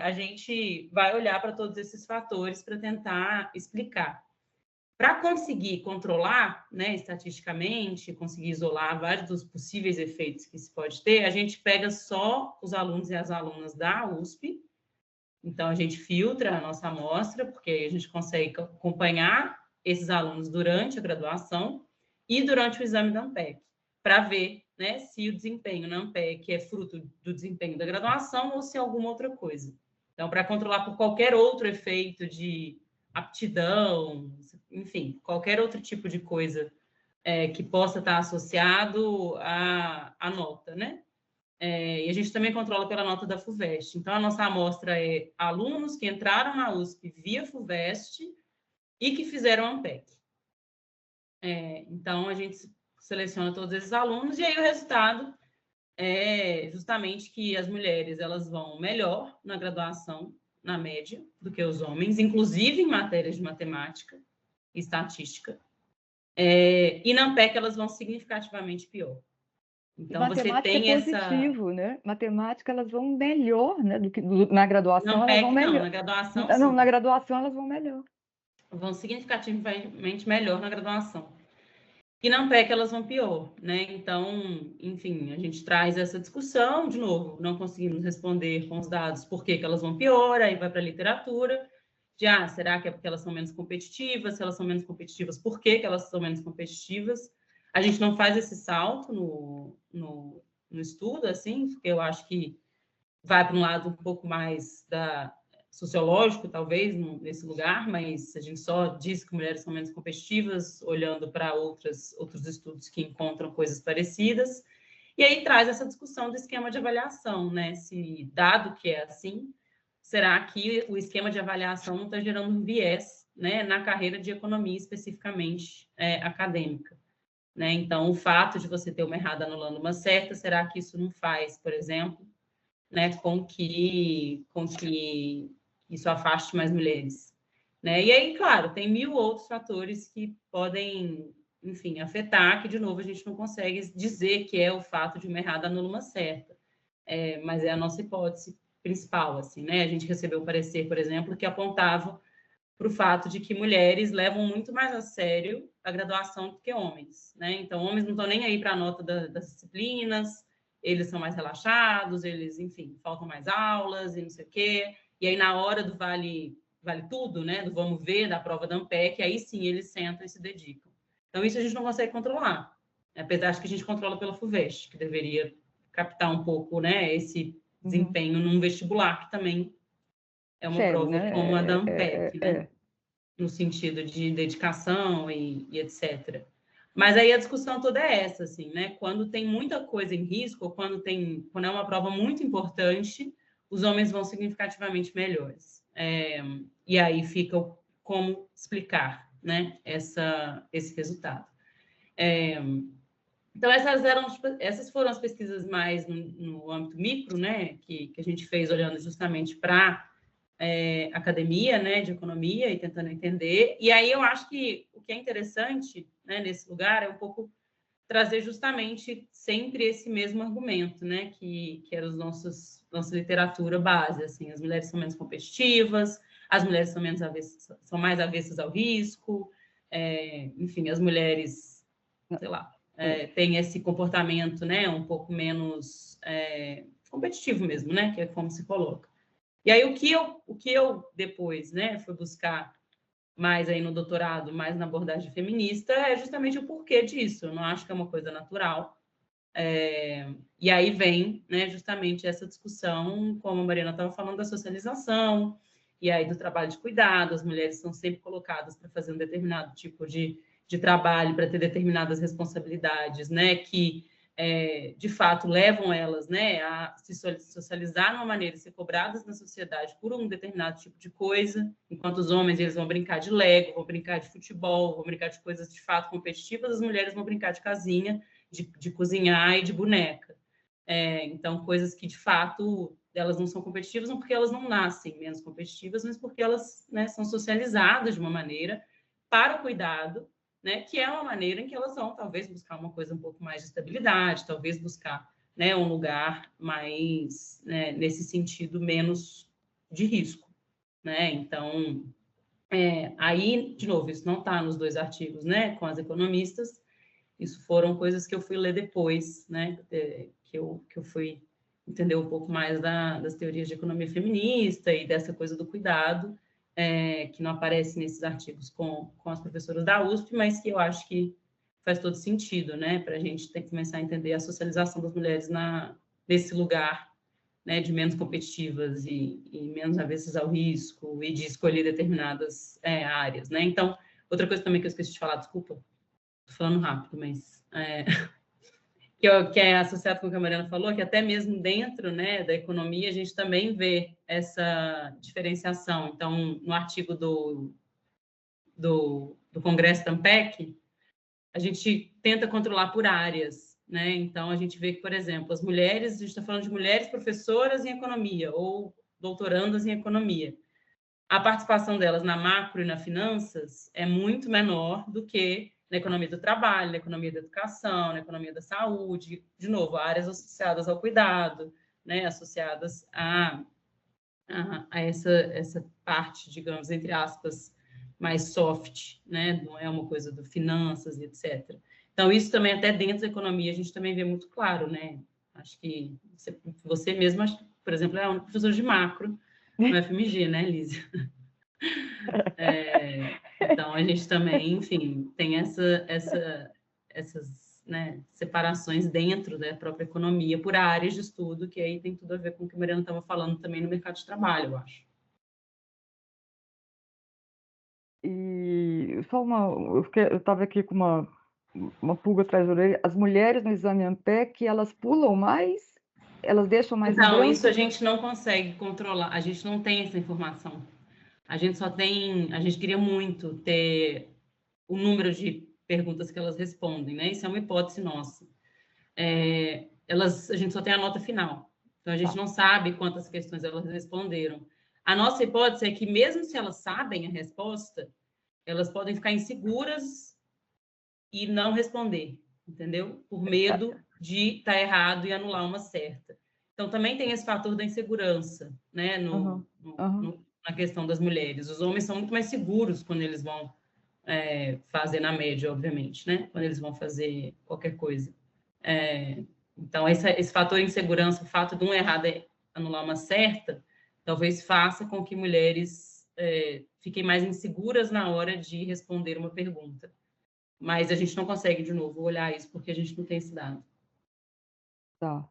a gente vai olhar para todos esses fatores para tentar explicar. Para conseguir controlar, né, estatisticamente, conseguir isolar vários dos possíveis efeitos que se pode ter, a gente pega só os alunos e as alunas da USP. Então, a gente filtra a nossa amostra, porque aí a gente consegue acompanhar esses alunos durante a graduação e durante o exame da ANPEC, para ver, né, se o desempenho na ANPEC é fruto do desempenho da graduação ou se é alguma outra coisa. Então, para controlar por qualquer outro efeito de aptidão, enfim, qualquer outro tipo de coisa que possa estar associado à nota, né? E a gente também controla pela nota da FUVEST. Então, a nossa amostra é alunos que entraram na USP via FUVEST e que fizeram ANPEC. Então, a gente seleciona todos esses alunos e aí o resultado é justamente que as mulheres elas vão melhor na graduação, na média, do que os homens, inclusive em matérias de matemática e estatística. E na ANPEC elas vão significativamente pior. Então, e matemática você tem positivo, né? Matemática, elas vão melhor, né? Na graduação, Na elas ANPEC, vão não, melhor. na graduação, Não, sim. na graduação, elas vão melhor. Vão significativamente melhor na graduação. E na ANPEC elas vão pior, né? Então, enfim, a gente traz essa discussão, de novo, não conseguimos responder com os dados por que elas vão pior, aí vai para a literatura, será que é porque elas são menos competitivas? Se elas são menos competitivas, por que elas são menos competitivas? A gente não faz esse salto no estudo, assim, porque eu acho que vai para um lado um pouco mais sociológico, talvez, nesse lugar, mas a gente só diz que mulheres são menos competitivas, olhando para outros estudos que encontram coisas parecidas. E aí traz essa discussão do esquema de avaliação, né? Se, dado que é assim, será que o esquema de avaliação não está gerando um viés, né, na carreira de economia, especificamente acadêmica? Né? Então, o fato de você ter uma errada anulando uma certa, será que isso não faz, por exemplo, né, com que isso afaste mais mulheres, né? E aí, claro, tem 1000 outros fatores que podem, enfim, afetar, que, de novo, a gente não consegue dizer que é o fato de uma errada anula uma certa, mas é a nossa hipótese principal, assim, né? A gente recebeu um parecer, por exemplo, que apontava para o fato de que mulheres levam muito mais a sério a graduação do que homens, né? Então, homens não estão nem aí para a nota das disciplinas, eles são mais relaxados, eles, enfim, faltam mais aulas e não sei o quê. E aí, na hora do vale tudo, né, do vamos ver, da prova da ANPEC, aí sim eles sentam e se dedicam. Então, isso a gente não consegue controlar, apesar de que a gente controla pela FUVEST, que deveria captar um pouco, né, esse desempenho num vestibular, que também é uma Sério, prova né? como a da ANPEC, né? No sentido de dedicação e etc. Mas aí a discussão toda é essa, assim, né? Quando tem muita coisa em risco, ou quando é uma prova muito importante, os homens vão significativamente melhores. E aí fica como explicar, né, esse resultado. Então, essas foram as pesquisas mais no âmbito micro, né, que a gente fez olhando justamente para academia, né, de economia e tentando entender. E aí eu acho que o que é interessante, né, nesse lugar é um pouco trazer justamente sempre esse mesmo argumento, né, que era nossa literatura base, assim, as mulheres são menos competitivas, as mulheres são mais avessas ao risco, enfim, as mulheres, sei lá, têm esse comportamento, né, um pouco menos competitivo mesmo, né, que é como se coloca. E aí, o que eu depois, né, fui buscar mais aí no doutorado, mais na abordagem feminista, é justamente o porquê disso. Eu não acho que é uma coisa natural. E aí vem, né, justamente essa discussão, como a Mariana estava falando, da socialização, e aí do trabalho de cuidado. As mulheres são sempre colocadas para fazer um determinado tipo de trabalho, para ter determinadas responsabilidades, né, que de fato levam elas, né, a se socializar de uma maneira, ser cobradas na sociedade por um determinado tipo de coisa, enquanto os homens eles vão brincar de Lego, vão brincar de futebol, vão brincar de coisas de fato competitivas, as mulheres vão brincar de casinha, de cozinhar e de boneca. Então, coisas que de fato elas não são competitivas, não porque elas não nascem menos competitivas, mas porque elas, né, são socializadas de uma maneira para o cuidado, né, que é uma maneira em que elas vão talvez buscar uma coisa um pouco mais de estabilidade, talvez buscar, né, um lugar mais, né, nesse sentido, menos de risco, né? Então, aí, de novo, isso não está nos 2 artigos, né, com as economistas. Isso foram coisas que eu fui ler depois, né, que eu fui entender um pouco mais das teorias de economia feminista e dessa coisa do cuidado, que não aparece nesses artigos com as professoras da USP, mas que eu acho que faz todo sentido, né, para a gente ter que começar a entender a socialização das mulheres nesse lugar, né, de menos competitivas e menos avessas ao risco e de escolher determinadas áreas, né. Então, outra coisa também que eu esqueci de falar, desculpa, estou falando rápido, mas que é associado com o que a Mariana falou, que até mesmo dentro, né, da economia, a gente também vê essa diferenciação. Então, no artigo do Congresso da ANPEC, a gente tenta controlar por áreas, né? Então, a gente vê que, por exemplo, as mulheres, a gente está falando de mulheres professoras em economia ou doutorandas em economia. A participação delas na macro e na finanças é muito menor do que na economia do trabalho, na economia da educação, na economia da saúde, de novo, áreas associadas ao cuidado, né, associadas a essa parte, digamos, entre aspas, mais soft, né, não é uma coisa do finanças, etc. Então, isso também, até dentro da economia, a gente também vê muito claro, né? Acho que você mesma, por exemplo, é a única professora de macro no FMG, né, Lízia? Então, a gente também, enfim, tem essas, né, separações dentro da própria economia por áreas de estudo, que aí tem tudo a ver com o que a Mariana estava falando também no mercado de trabalho, eu acho. E só eu estava aqui com uma pulga atrás da orelha. As mulheres no exame ANPEC, elas pulam mais? Elas deixam mais em Então, isso branco? a gente não consegue controlar, a gente não tem essa informação. A gente queria muito ter o número de perguntas que elas respondem, né? Isso é uma hipótese nossa. A gente só tem a nota final. Então, a gente não sabe quantas questões elas responderam. A nossa hipótese é que, mesmo se elas sabem a resposta, elas podem ficar inseguras e não responder, entendeu? Por medo de estar errado e anular uma certa. Então, também tem esse fator da insegurança, né, Aham, aham. na questão das mulheres. Os homens são muito mais seguros quando eles vão fazer na média, obviamente, né? Quando eles vão fazer qualquer coisa. Então, esse fator de insegurança, o fato de um errado anular uma certa, talvez faça com que mulheres fiquem mais inseguras na hora de responder uma pergunta. Mas a gente não consegue, de novo, olhar isso porque a gente não tem esse dado. Tá.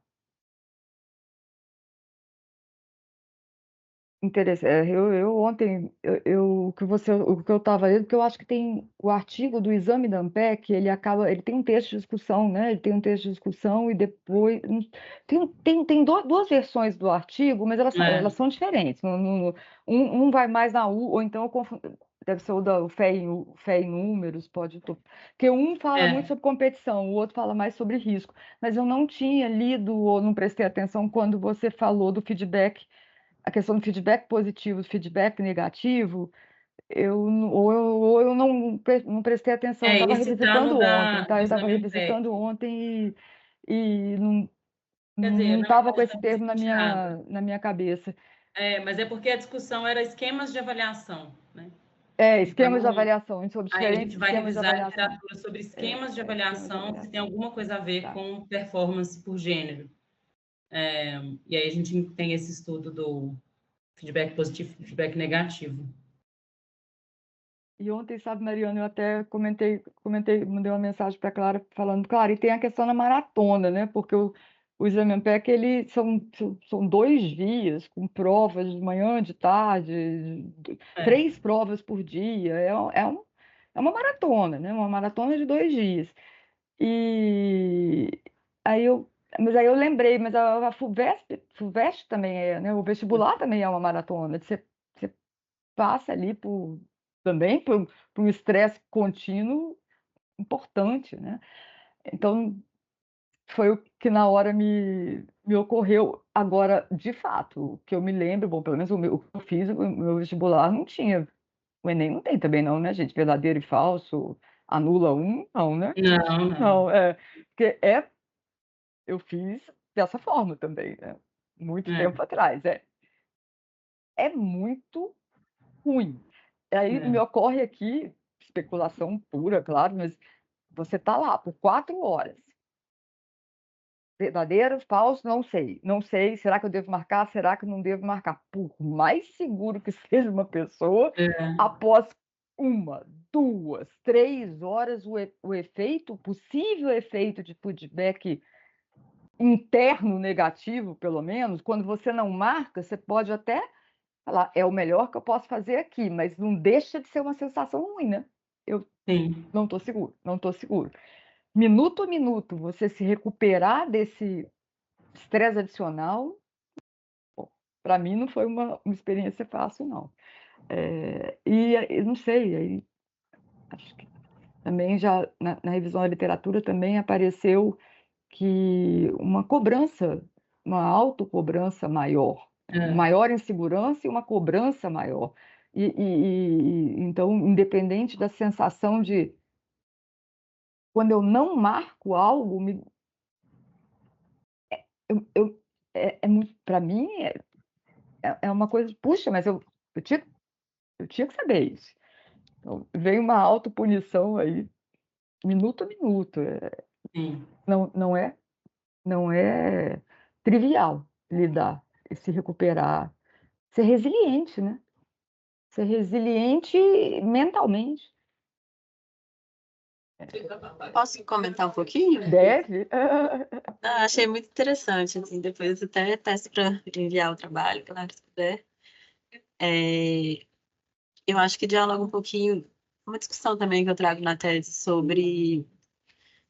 Interessante. Eu ontem, o que eu estava lendo, porque eu acho que tem o artigo do exame da ANPEC, ele tem um texto de discussão, né? Ele tem um texto de discussão e depois tem duas versões do artigo, mas elas são diferentes. Um vai mais na U, ou então eu confundo, deve ser o da fé em números, porque um fala muito sobre competição, o outro fala mais sobre risco. Mas eu não tinha lido ou não prestei atenção quando você falou do feedback, a questão do feedback positivo, do feedback negativo, ou eu não prestei atenção, eu estava Esse está revisitando ontem, tá? do Eu estava exame ANPEC. revisitando ontem e não Quer dizer, não na estava com verdade, esse não termo discute nada. na minha cabeça. Mas é porque a discussão era esquemas de avaliação, né? Esquemas de Então, avaliação, sobre aí a diferentes gente vai esquemas de revisar a avaliação. literatura sobre esquemas de Esquemas de avaliação, se tem avaliação. alguma coisa a ver Tá, com performance por gênero. E aí a gente tem esse estudo do feedback positivo e feedback negativo. E ontem, sabe, Mariana, eu até comentei, mandei uma mensagem para Clara falando, Clara, e tem a questão da maratona, né? Porque o exame MPEC, ele são 2 dias, com provas de manhã, de tarde, 3 provas por dia. É uma maratona, né? Uma maratona de 2 dias. E aí mas aí eu lembrei, mas a FUVEST também é, né? O vestibular também é uma maratona. Você passa ali também por um estresse contínuo importante, né? Então, foi o que na hora me ocorreu. Agora, de fato, o que eu me lembro, bom, pelo menos o que eu fiz, o meu vestibular não tinha. O Enem não tem também, não, né, gente? Verdadeiro e falso, anula um, não, né? Não, não. Não, porque eu fiz dessa forma também, né? Muito tempo atrás. É muito ruim. Aí me ocorre aqui, especulação pura, claro, mas você está lá por 4 horas. Verdadeiro, falso, não sei. Não sei. Será que eu devo marcar? Será que eu não devo marcar? Por mais seguro que seja uma pessoa, após 1, 2, 3 horas, o efeito, o possível efeito de feedback interno negativo, pelo menos, quando você não marca, você pode até falar, é o melhor que eu posso fazer aqui, mas não deixa de ser uma sensação ruim, né? Eu Sim. não estou seguro, não estou seguro. Minuto a minuto, você se recuperar desse estresse adicional, para mim não foi uma experiência fácil, não. E não sei, aí, acho que também já na revisão da literatura também apareceu que uma cobrança, uma autocobrança maior, maior insegurança e uma cobrança maior. Então, independente da sensação de quando eu não marco algo, para mim é uma coisa, puxa, mas eu tinha que saber isso. Então, vem uma autopunição aí, minuto a minuto. Sim. Não é trivial lidar e se recuperar. Ser resiliente, né? Ser resiliente mentalmente. Posso comentar um pouquinho? Deve. Achei muito interessante, assim, depois eu até peço para enviar o trabalho, claro, se puder. Eu acho que dialoga um pouquinho, uma discussão também que eu trago na tese sobre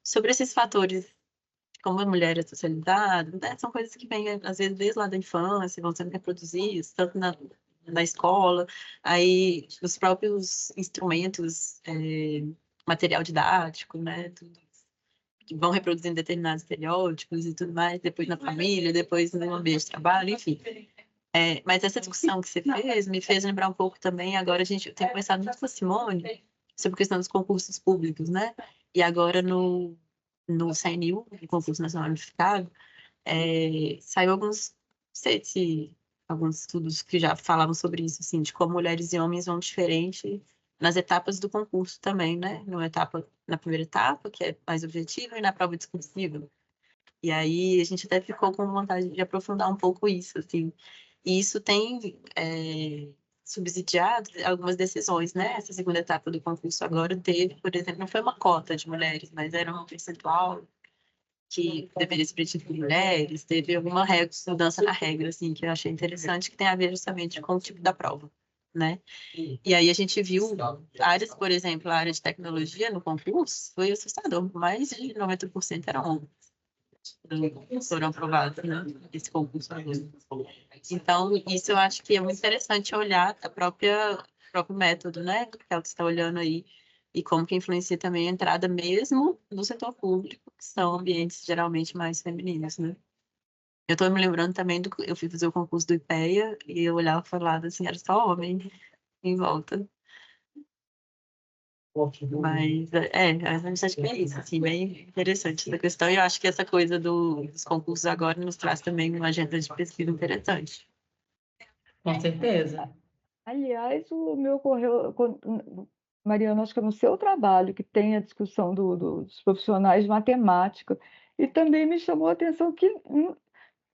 esses fatores, de como a mulher é socializada, né? São coisas que vêm, às vezes, desde lá da infância, vão sendo reproduzidas, tanto na escola, aí os próprios instrumentos, material didático, né? Tudo que vão reproduzindo determinados estereótipos e tudo mais, depois na família, depois no ambiente de trabalho, enfim. Mas essa discussão que você fez me fez lembrar um pouco também, agora a gente tem conversado muito com a Simone sobre a questão dos concursos públicos, né? E agora no CNU, o Concurso Nacional Unificado, saiu alguns estudos que já falavam sobre isso, assim, de como mulheres e homens vão diferente nas etapas do concurso também, né? Na primeira etapa, que é mais objetiva, e na prova discursiva. E aí a gente até ficou com vontade de aprofundar um pouco isso, assim. E isso tem subsidiado algumas decisões, né? Essa segunda etapa do concurso agora teve, por exemplo, não foi uma cota de mulheres, mas era um percentual que deveria ser preenchido por mulheres, teve alguma mudança na regra, assim, que eu achei interessante, que tem a ver justamente com o tipo da prova, né? E aí a gente viu áreas, por exemplo, a área de tecnologia no concurso, foi assustador, mais de 90% eram homens. Foram aprovados, né? Esse concurso agora. Então, isso eu acho que é muito interessante olhar o próprio método, né? Que ela está olhando aí, e como que influencia também a entrada mesmo no setor público, que são ambientes geralmente mais femininos, né? Eu estou me lembrando também eu fui fazer o concurso do IPEA e eu olhava para o lado assim, era só homem em volta. Mas, a gente acha que é isso, assim, bem interessante essa questão. E eu acho que essa coisa dos concursos agora nos traz também uma agenda de pesquisa interessante. Com certeza. Aliás, o meu ocorreu, Mariana, acho que é no seu trabalho que tem a discussão dos profissionais de matemática, e também me chamou a atenção que,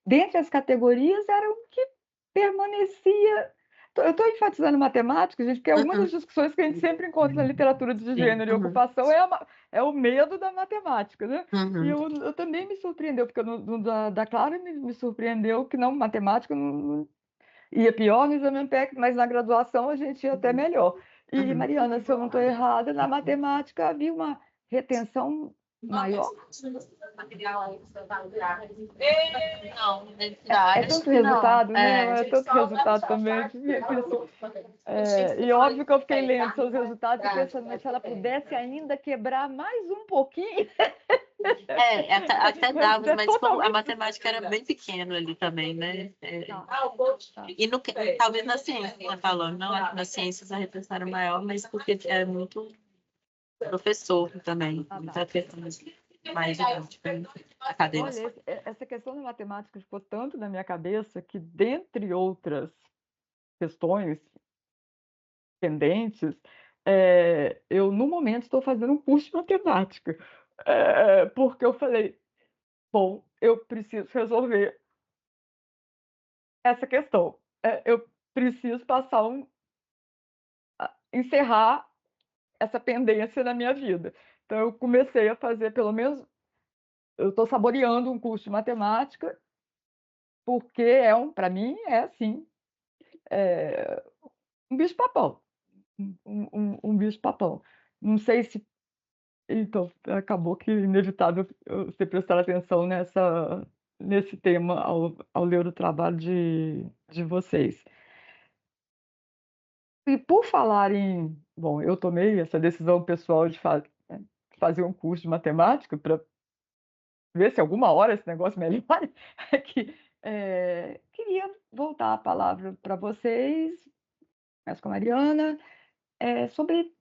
dentre as categorias, era um que permanecia, Eu estou enfatizando matemática, gente, porque é uma das discussões que a gente sempre encontra na literatura de gênero e ocupação é o medo da matemática, né? E eu também me surpreendeu, porque da Clara me surpreendeu que não, matemática não ia pior no exame PEC, mas na graduação a gente ia até melhor. E, Mariana, se eu não estou errada, na matemática havia uma retenção maior. Não, É tanto resultado, né? É tanto resultado também. E óbvio que eu fiquei lendo seus resultados e pensando, mas se ela pudesse ainda quebrar mais um pouquinho. Até dava, mas a matemática era bem pequena ali também, né? E talvez na ciência, você está falando, não é que nas ciências a retenção era maior, mas porque é muito professor também, muita questão mais acadêmica. Olha, essa questão da matemática ficou tanto na minha cabeça que, dentre outras questões pendentes, eu, no momento, estou fazendo um curso de matemática, porque eu falei, bom, eu preciso resolver essa questão. Eu preciso encerrar essa pendência na minha vida. Então, eu comecei a fazer, pelo menos, eu estou saboreando um curso de matemática, porque para mim, assim, um bicho-papão. Um bicho-papão. Não sei se... Então, acabou que inevitável você prestar atenção nesse tema ao ler o trabalho de vocês. E por falar em... Bom, eu tomei essa decisão pessoal de fazer um curso de matemática para ver se alguma hora esse negócio melhora. Queria voltar a palavra para vocês, mas com a Mariana, sobre...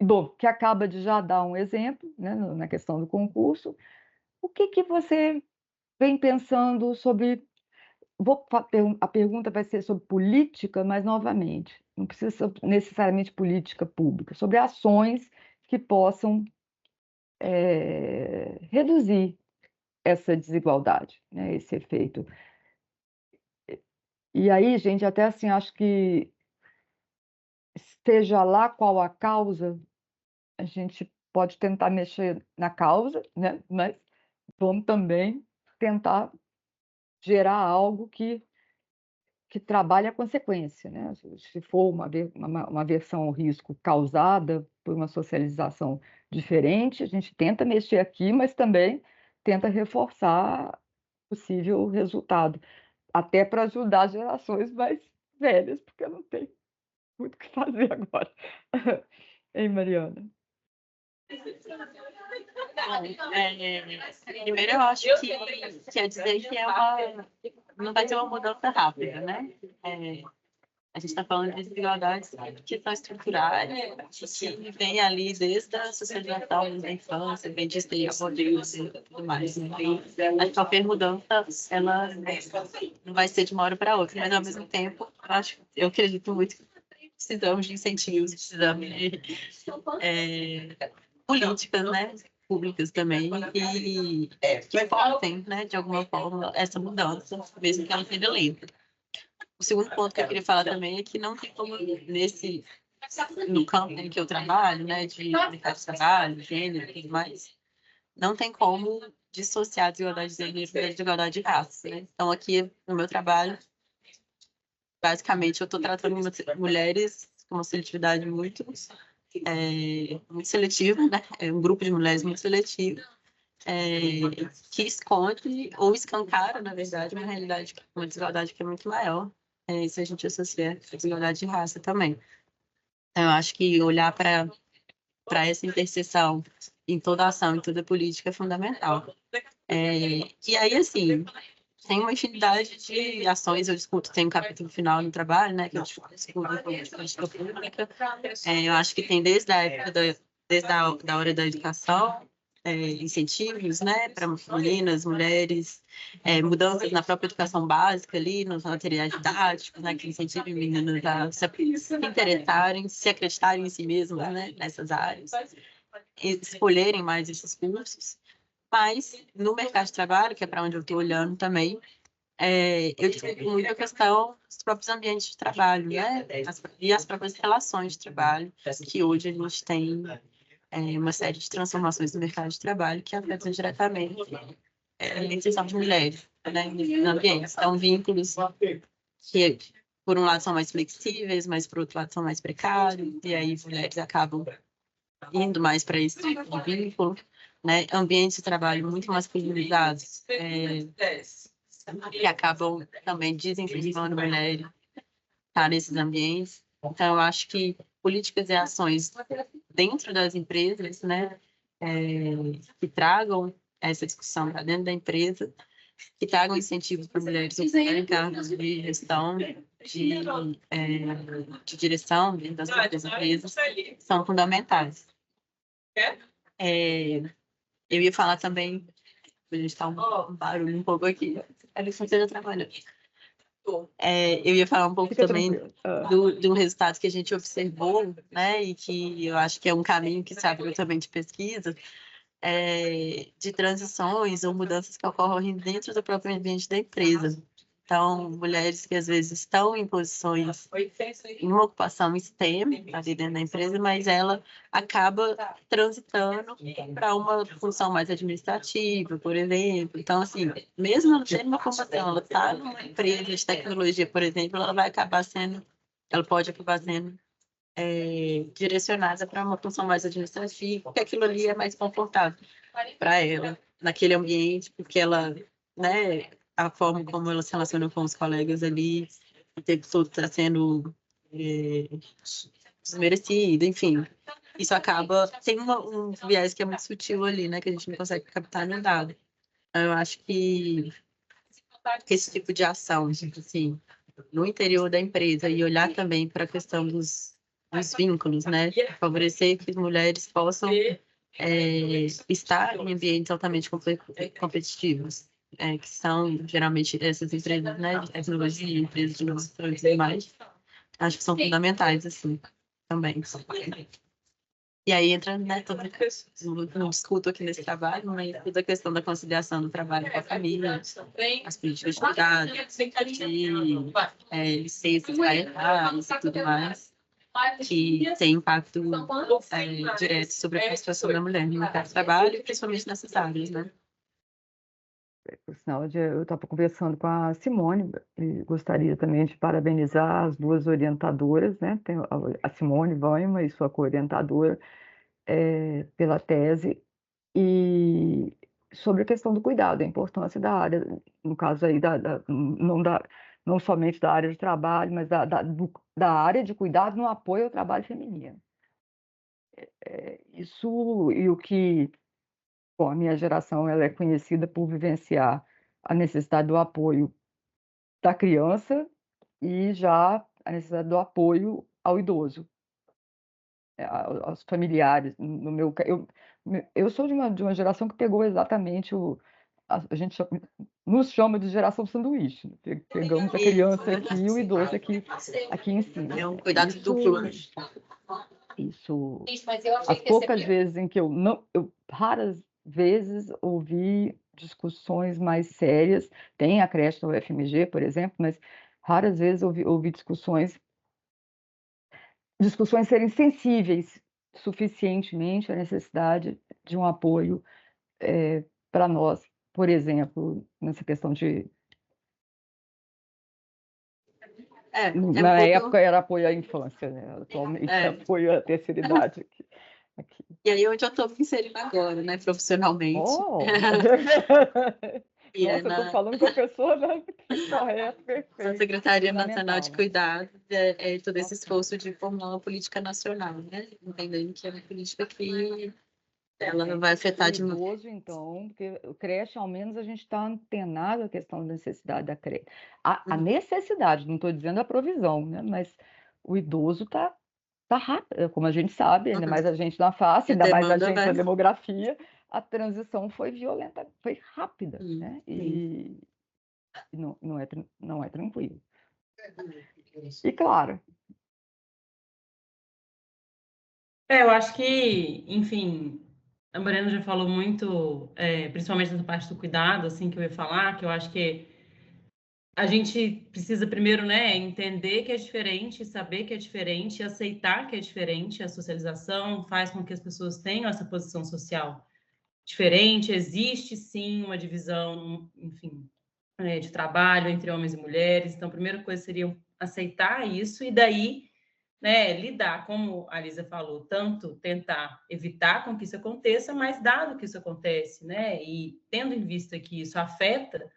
Bom, que acaba de já dar um exemplo, né, na questão do concurso. O que você vem pensando sobre... A pergunta vai ser sobre política, mas, novamente, não precisa ser necessariamente política pública, sobre ações que possam reduzir essa desigualdade, né, esse efeito. E aí, gente, até assim, acho que, seja lá qual a causa, a gente pode tentar mexer na causa, né, mas vamos também tentar gerar algo que trabalhe a consequência, né? Se for uma aversão ao risco causada por uma socialização diferente, a gente tenta mexer aqui, mas também tenta reforçar possível resultado, até para ajudar as gerações mais velhas, porque não tem muito o que fazer agora. Hein, Mariana? Primeiro, eu acho que quer dizer que não vai ser uma mudança rápida, né? A gente está falando de desigualdades que são estruturais, que vem ali desde a socialização, desde a infância, vem de estereótipos e tudo mais. Acho que qualquer mudança, ela não vai ser de uma hora para outra, mas, ao mesmo tempo, eu acredito muito que precisamos de incentivos, precisamos de políticas, né, públicas também, que forcem, né, de alguma forma, essa mudança, mesmo que ela seja lenta. O segundo ponto que eu queria falar também é que não tem como, no campo em que eu trabalho, né, de mercado de trabalho, gênero e tudo mais, não tem como dissociar a desigualdade de gênero da desigualdade de raça, né? Então, aqui, no meu trabalho, basicamente, eu estou tratando mulheres com uma seletividade muito seletiva, né? É um grupo de mulheres muito seletivo, que esconde ou escancara, na verdade, uma realidade, uma desigualdade que é muito maior, se a gente associa a desigualdade de raça também. Então, eu acho que olhar para essa interseção em toda ação, em toda política é fundamental. E aí, assim, tem uma infinidade de ações, eu discuto, tem um capítulo final no trabalho, né, que eu discuto de política pública. Eu acho que tem desde a época desde a hora da educação, incentivos, né, para meninas, mulheres, mudanças na própria educação básica ali, nos materiais didáticos, né, que incentivem meninas a se interessarem, se acreditarem em si mesmas, né, nessas áreas, escolherem mais esses cursos. Mas no mercado de trabalho, que é para onde eu estou olhando também, eu discuto muito a questão dos próprios ambientes de trabalho, né? E as próprias relações de trabalho, que hoje a gente tem uma série de transformações no mercado de trabalho que afetam diretamente a inserção de mulheres, né, no ambiente. Então, vínculos que, por um lado, são mais flexíveis, mas, por outro lado, são mais precários, e aí mulheres acabam indo mais para esse tipo de vínculo, né? Ambientes de trabalho muito masculinizados, que acabam também desincentivando mulheres a estar nesses ambientes. Então, eu acho que políticas e ações dentro das empresas, né, que tragam essa discussão para dentro da empresa, que tragam incentivos para mulheres ocuparem cargos de gestão, de direção dentro das próprias empresas, são fundamentais. Eu ia falar também, a gente está um barulho um pouco aqui, a lição esteja trabalhando. Eu ia falar um pouco também do resultado que a gente observou, né, e que eu acho que é um caminho que se abriu também de pesquisa, de transições ou mudanças que ocorrem dentro do próprio ambiente da empresa. Então, mulheres que às vezes estão em posições, em uma ocupação STEM ali dentro da empresa, mas ela acaba transitando para uma função mais administrativa, por exemplo. Então, assim, mesmo não tendo uma formação, ela está numa empresa de tecnologia, por exemplo, ela pode acabar sendo direcionada para uma função mais administrativa, porque aquilo ali é mais confortável para ela, naquele ambiente, porque ela, né, a forma como ela se relaciona com os colegas ali, o tempo todo está sendo desmerecido, enfim. Isso acaba... Tem um viés que é muito sutil ali, né, que a gente não consegue captar no dado. Então, eu acho que esse tipo de ação, assim, no interior da empresa, e olhar também para a questão dos vínculos, né, favorecer que as mulheres possam estar em ambientes altamente competitivos, que são geralmente essas empresas, né, de tecnologia, empresas de inovação e tudo mais, acho que são fundamentais, assim, também. E aí entra, né, não discuto aqui nesse trabalho, mas toda a questão da conciliação do trabalho com a família, as políticas de cuidado, de licenças parentais e tudo mais, que tem impacto direto sobre a participação da mulher no mercado de trabalho, principalmente nessas áreas, né? Por sinal, eu estava conversando com a Simone e gostaria também de parabenizar as duas orientadoras, né? Tem a Simone Voima e sua co-orientadora pela tese, e sobre a questão do cuidado, a importância da área, no caso aí, não somente da área de trabalho, mas da área de cuidado no apoio ao trabalho feminino. Isso, e o que... Bom, a minha geração ela é conhecida por vivenciar a necessidade do apoio da criança e já a necessidade do apoio ao idoso, aos familiares. Eu sou de uma geração que pegou exatamente a gente nos chama de geração sanduíche. Pegamos a criança aqui e o idoso aqui em cima. É um cuidado duplo. Isso. As poucas vezes em que raras vezes ouvi discussões mais sérias, tem a creche da UFMG, por exemplo, mas raras vezes ouvi discussões serem sensíveis suficientemente à necessidade de um apoio para nós, por exemplo, nessa questão de... Na época era apoio à infância, né? Atualmente é apoio à terceira idade aqui. E aí onde eu estou me inserindo agora, né, profissionalmente. Oh. Nossa, eu estou falando com a pessoa correta, perfeita. A Secretaria Nacional de Cuidado todo esse esforço de formar uma política nacional, né? Entendendo que é uma política que ela vai afetar de idoso, então, porque o creche, ao menos, a gente está antenado à questão da necessidade da creche. A necessidade, não estou dizendo a provisão, né? Mas o idoso está rápido, como a gente sabe, ainda mais a gente na face, ainda mais a gente na demografia, a transição foi violenta, foi rápida, né? E não é tranquilo. E claro. Eu acho que, enfim, a Mariana já falou muito, principalmente nessa parte do cuidado, assim, que eu ia falar, que eu acho que a gente precisa primeiro, né, entender que é diferente, saber que é diferente, aceitar que é diferente. A socialização faz com que as pessoas tenham essa posição social diferente. Existe sim uma divisão, enfim, de trabalho entre homens e mulheres. Então, a primeira coisa seria aceitar isso e daí, né, lidar, como a Lisa falou, tanto tentar evitar com que isso aconteça, mas dado que isso acontece, né, e tendo em vista que isso afeta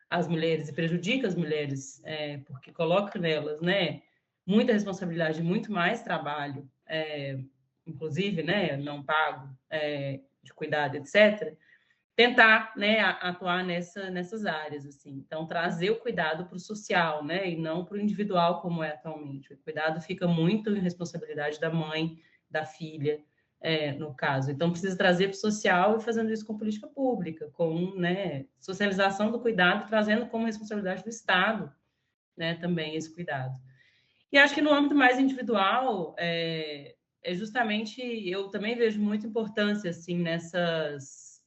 as mulheres e prejudica as mulheres, porque coloca nelas, né, muita responsabilidade, muito mais trabalho, inclusive, né, não pago, de cuidado, etc., tentar, né, atuar nessas áreas, assim. Então, trazer o cuidado para o social, né, e não para o individual, como é atualmente. O cuidado fica muito em responsabilidade da mãe, da filha, no caso. Então, precisa trazer para o social e fazendo isso com política pública, com, né, socialização do cuidado, trazendo como responsabilidade do Estado, né, também esse cuidado. E acho que no âmbito mais individual, é justamente, eu também vejo muita importância, assim, nessas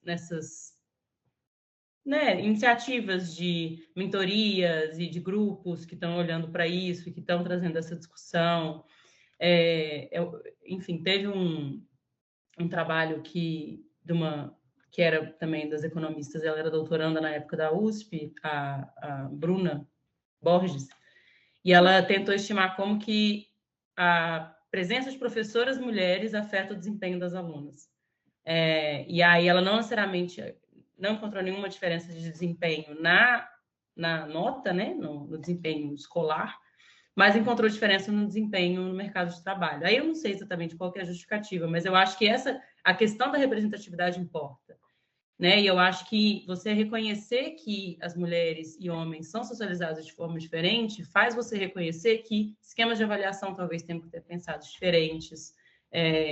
né, iniciativas de mentorias e de grupos que estão olhando para isso e que estão trazendo essa discussão. Enfim, teve um trabalho que era também das economistas, ela era doutoranda na época da USP, a Bruna Borges, e ela tentou estimar como que a presença de professoras mulheres afeta o desempenho das alunas. E aí ela não necessariamente não encontrou nenhuma diferença de desempenho na nota, né, no desempenho escolar, mas encontrou diferença no desempenho no mercado de trabalho. Aí eu não sei exatamente qual que é a justificativa, mas eu acho que a questão da representatividade importa, né? E eu acho que você reconhecer que as mulheres e homens são socializados de forma diferente faz você reconhecer que esquemas de avaliação talvez tenham que ter pensados diferentes.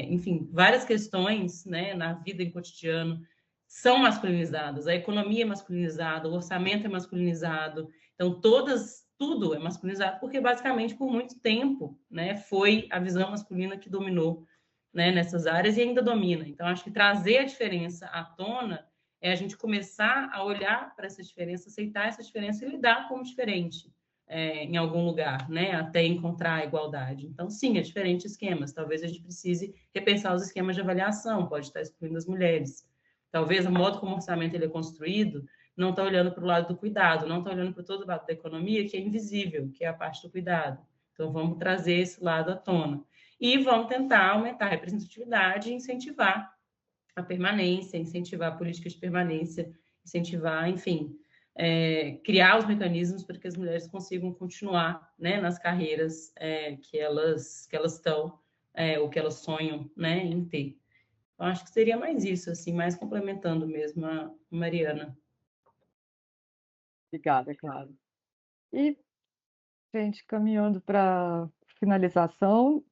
Enfim, várias questões, né, na vida em cotidiano são masculinizadas. A economia é masculinizada, o orçamento é masculinizado. Então, tudo é masculinizado porque, basicamente, por muito tempo, né, foi a visão masculina que dominou, né, nessas áreas e ainda domina. Então, acho que trazer a diferença à tona é a gente começar a olhar para essa diferença, aceitar essa diferença e lidar como diferente em algum lugar, né? Até encontrar a igualdade. Então, sim, é diferentes esquemas. Talvez a gente precise repensar os esquemas de avaliação, pode estar excluindo as mulheres. Talvez o modo como o orçamento ele é construído não está olhando para o lado do cuidado, não está olhando para todo o lado da economia, que é invisível, que é a parte do cuidado. Então, vamos trazer esse lado à tona. E vamos tentar aumentar a representatividade e incentivar a permanência, incentivar políticas de permanência, incentivar, enfim, criar os mecanismos para que as mulheres consigam continuar, né, nas carreiras que elas estão, ou que elas sonham, né, em ter. Eu acho que seria mais isso, assim, mais complementando mesmo a Mariana. Obrigada, claro. E, gente, caminhando para finalização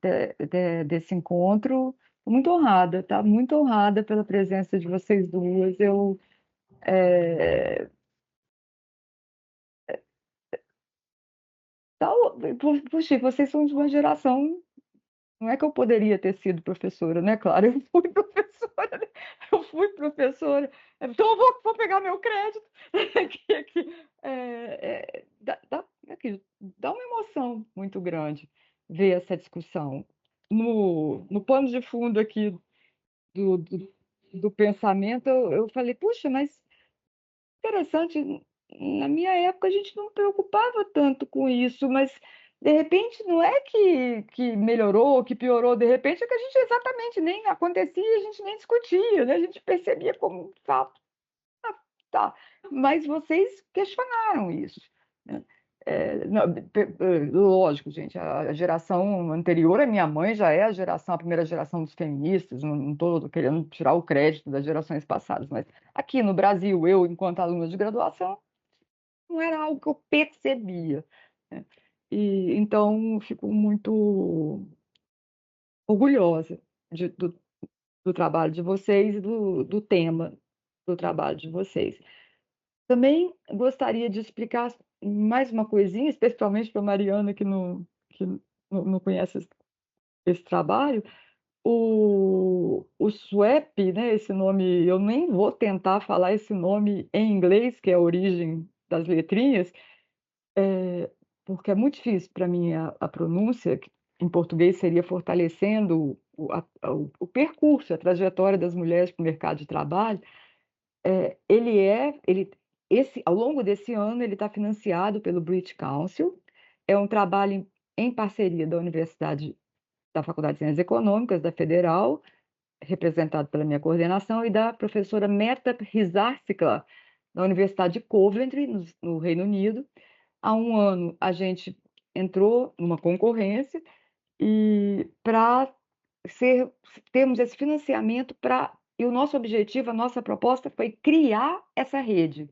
desse encontro, tô muito honrada, tá? Muito honrada pela presença de vocês duas. É, tá, puxa, vocês são de uma geração. Não é que eu poderia ter sido professora, né? Claro, eu fui professora, né? Eu fui professora, então eu vou pegar meu crédito. Dá uma emoção muito grande ver essa discussão. No pano de fundo aqui do, do, do pensamento, eu falei, puxa, mas interessante, na minha época a gente não preocupava tanto com isso, mas de repente não é que melhorou, que piorou, de repente é que a gente exatamente nem acontecia, a gente nem discutia, né? A gente percebia como um fato. Ah, tá. Mas vocês questionaram isso, né? Não, lógico, gente, a geração anterior à minha mãe já é a primeira geração dos feministas, não estou querendo tirar o crédito das gerações passadas, mas aqui no Brasil, eu, enquanto aluna de graduação, não era algo que eu percebia, né? E então fico muito orgulhosa do trabalho de vocês e do tema do trabalho de vocês. Também gostaria de explicar mais uma coisinha, especialmente para a Mariana, que não conhece esse trabalho. O SWAP, né, esse nome, eu nem vou tentar falar esse nome em inglês, que é a origem das letrinhas, porque é muito difícil para mim a pronúncia, que em português seria fortalecendo o percurso, a trajetória das mulheres para o mercado de trabalho. Ao longo desse ano, ele está financiado pelo British Council. É um trabalho em parceria da Faculdade de Ciências Econômicas, da Federal, representado pela minha coordenação, e da professora Meta Rizarsikla, da Universidade de Coventry, no Reino Unido. Há um ano, a gente entrou numa concorrência e para termos esse financiamento e o nosso objetivo, a nossa proposta foi criar essa rede,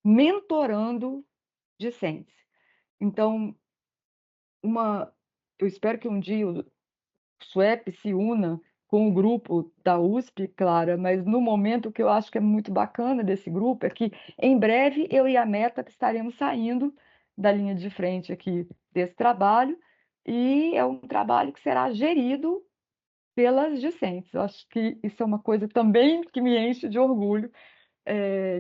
mentorando discentes. Então, eu espero que um dia o SWEP se una com o grupo da USP, Clara, mas no momento o que eu acho que é muito bacana desse grupo é que em breve eu e a Meta estaremos saindo da linha de frente aqui desse trabalho, e é um trabalho que será gerido pelas discentes. Eu acho que isso é uma coisa também que me enche de orgulho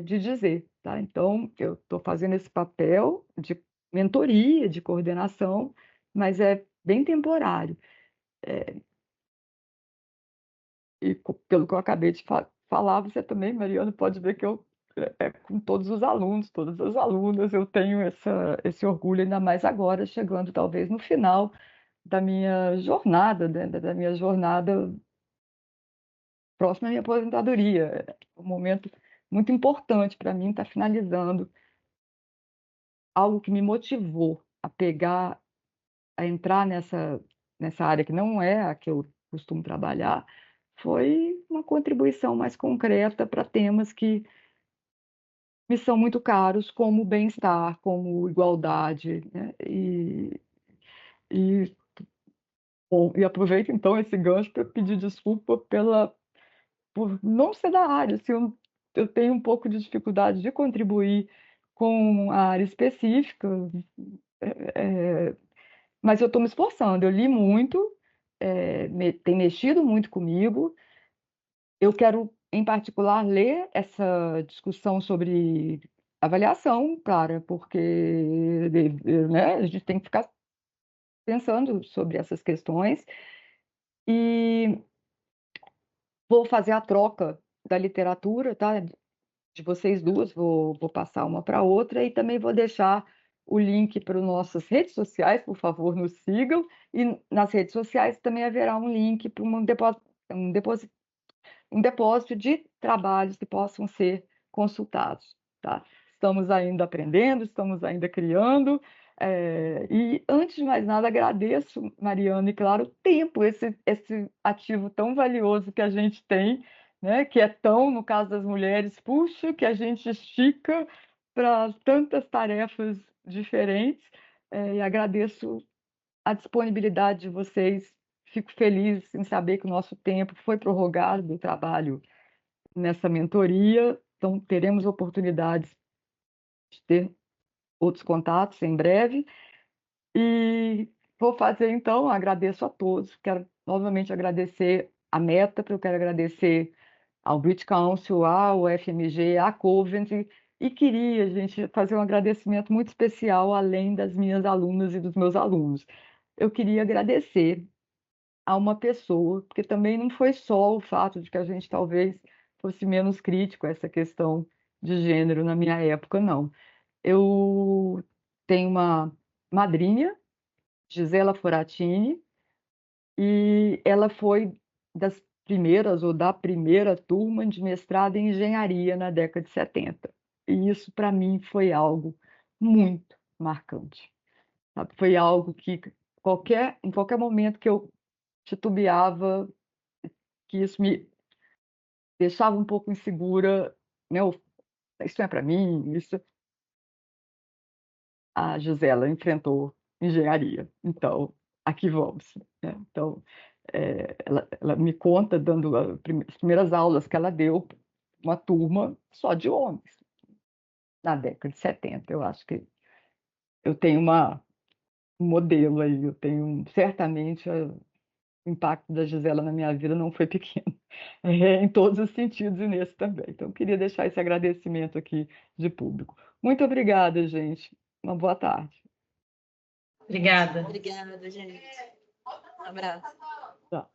de dizer, tá? Então, eu estou fazendo esse papel de mentoria, de coordenação, mas é bem temporário. E pelo que eu acabei de falar, você também, Mariana, pode ver que com todos os alunos, todas as alunas, eu tenho esse orgulho, ainda mais agora, chegando talvez no final da minha jornada, né, da minha jornada próxima à minha aposentadoria. É um momento muito importante para mim, estar finalizando algo que me motivou a entrar nessa área que não é a que eu costumo trabalhar, foi uma contribuição mais concreta para temas que me são muito caros, como bem-estar, como igualdade, né? E, bom, e aproveito então esse gancho para pedir desculpa por não ser da área. Assim, eu tenho um pouco de dificuldade de contribuir com a área específica, mas eu estou me esforçando. Eu li muito, tem mexido muito comigo. Eu quero, em particular, ler essa discussão sobre avaliação, Clara, porque né, a gente tem que ficar pensando sobre essas questões. E vou fazer a troca da literatura, tá? De vocês duas, vou passar uma para outra, e também vou deixar o link para as nossas redes sociais, por favor, nos sigam. E nas redes sociais também haverá um link para um depósito de trabalhos que possam ser consultados, tá? Estamos ainda aprendendo, estamos ainda criando, e antes de mais nada agradeço, Mariana, e claro, o tempo, esse ativo tão valioso que a gente tem, né? Que é tão, no caso das mulheres, puxa, que a gente estica para tantas tarefas diferentes, e agradeço a disponibilidade de vocês. Fico feliz em saber que o nosso tempo foi prorrogado do trabalho nessa mentoria, então teremos oportunidades de ter outros contatos em breve. E vou fazer então, agradeço a todos, quero novamente agradecer a Meta, eu quero agradecer ao British Council, ao FMG, à Coventry, e queria, gente, fazer um agradecimento muito especial, além das minhas alunas e dos meus alunos. Eu queria agradecer a uma pessoa, porque também não foi só o fato de que a gente talvez fosse menos crítico a essa questão de gênero na minha época, não. Eu tenho uma madrinha, Gisela Foratini, e ela foi das primeiras ou da primeira turma de mestrado em engenharia na década de 70. E isso, para mim, foi algo muito marcante, sabe? Foi algo que em qualquer momento que eu titubeava, que isso me deixava um pouco insegura, né? Isso não é para mim, isso. A Gisela enfrentou engenharia, então aqui vamos, né? Então, ela me conta dando as primeiras aulas que ela deu, uma turma só de homens, na década de 70. Eu acho que eu tenho um modelo aí, eu tenho certamente o impacto da Gisela na minha vida não foi pequeno, em todos os sentidos e nesse também. Então, eu queria deixar esse agradecimento aqui de público. Muito obrigada, gente. Uma boa tarde. Obrigada. Obrigada, gente. Um abraço. Tchau.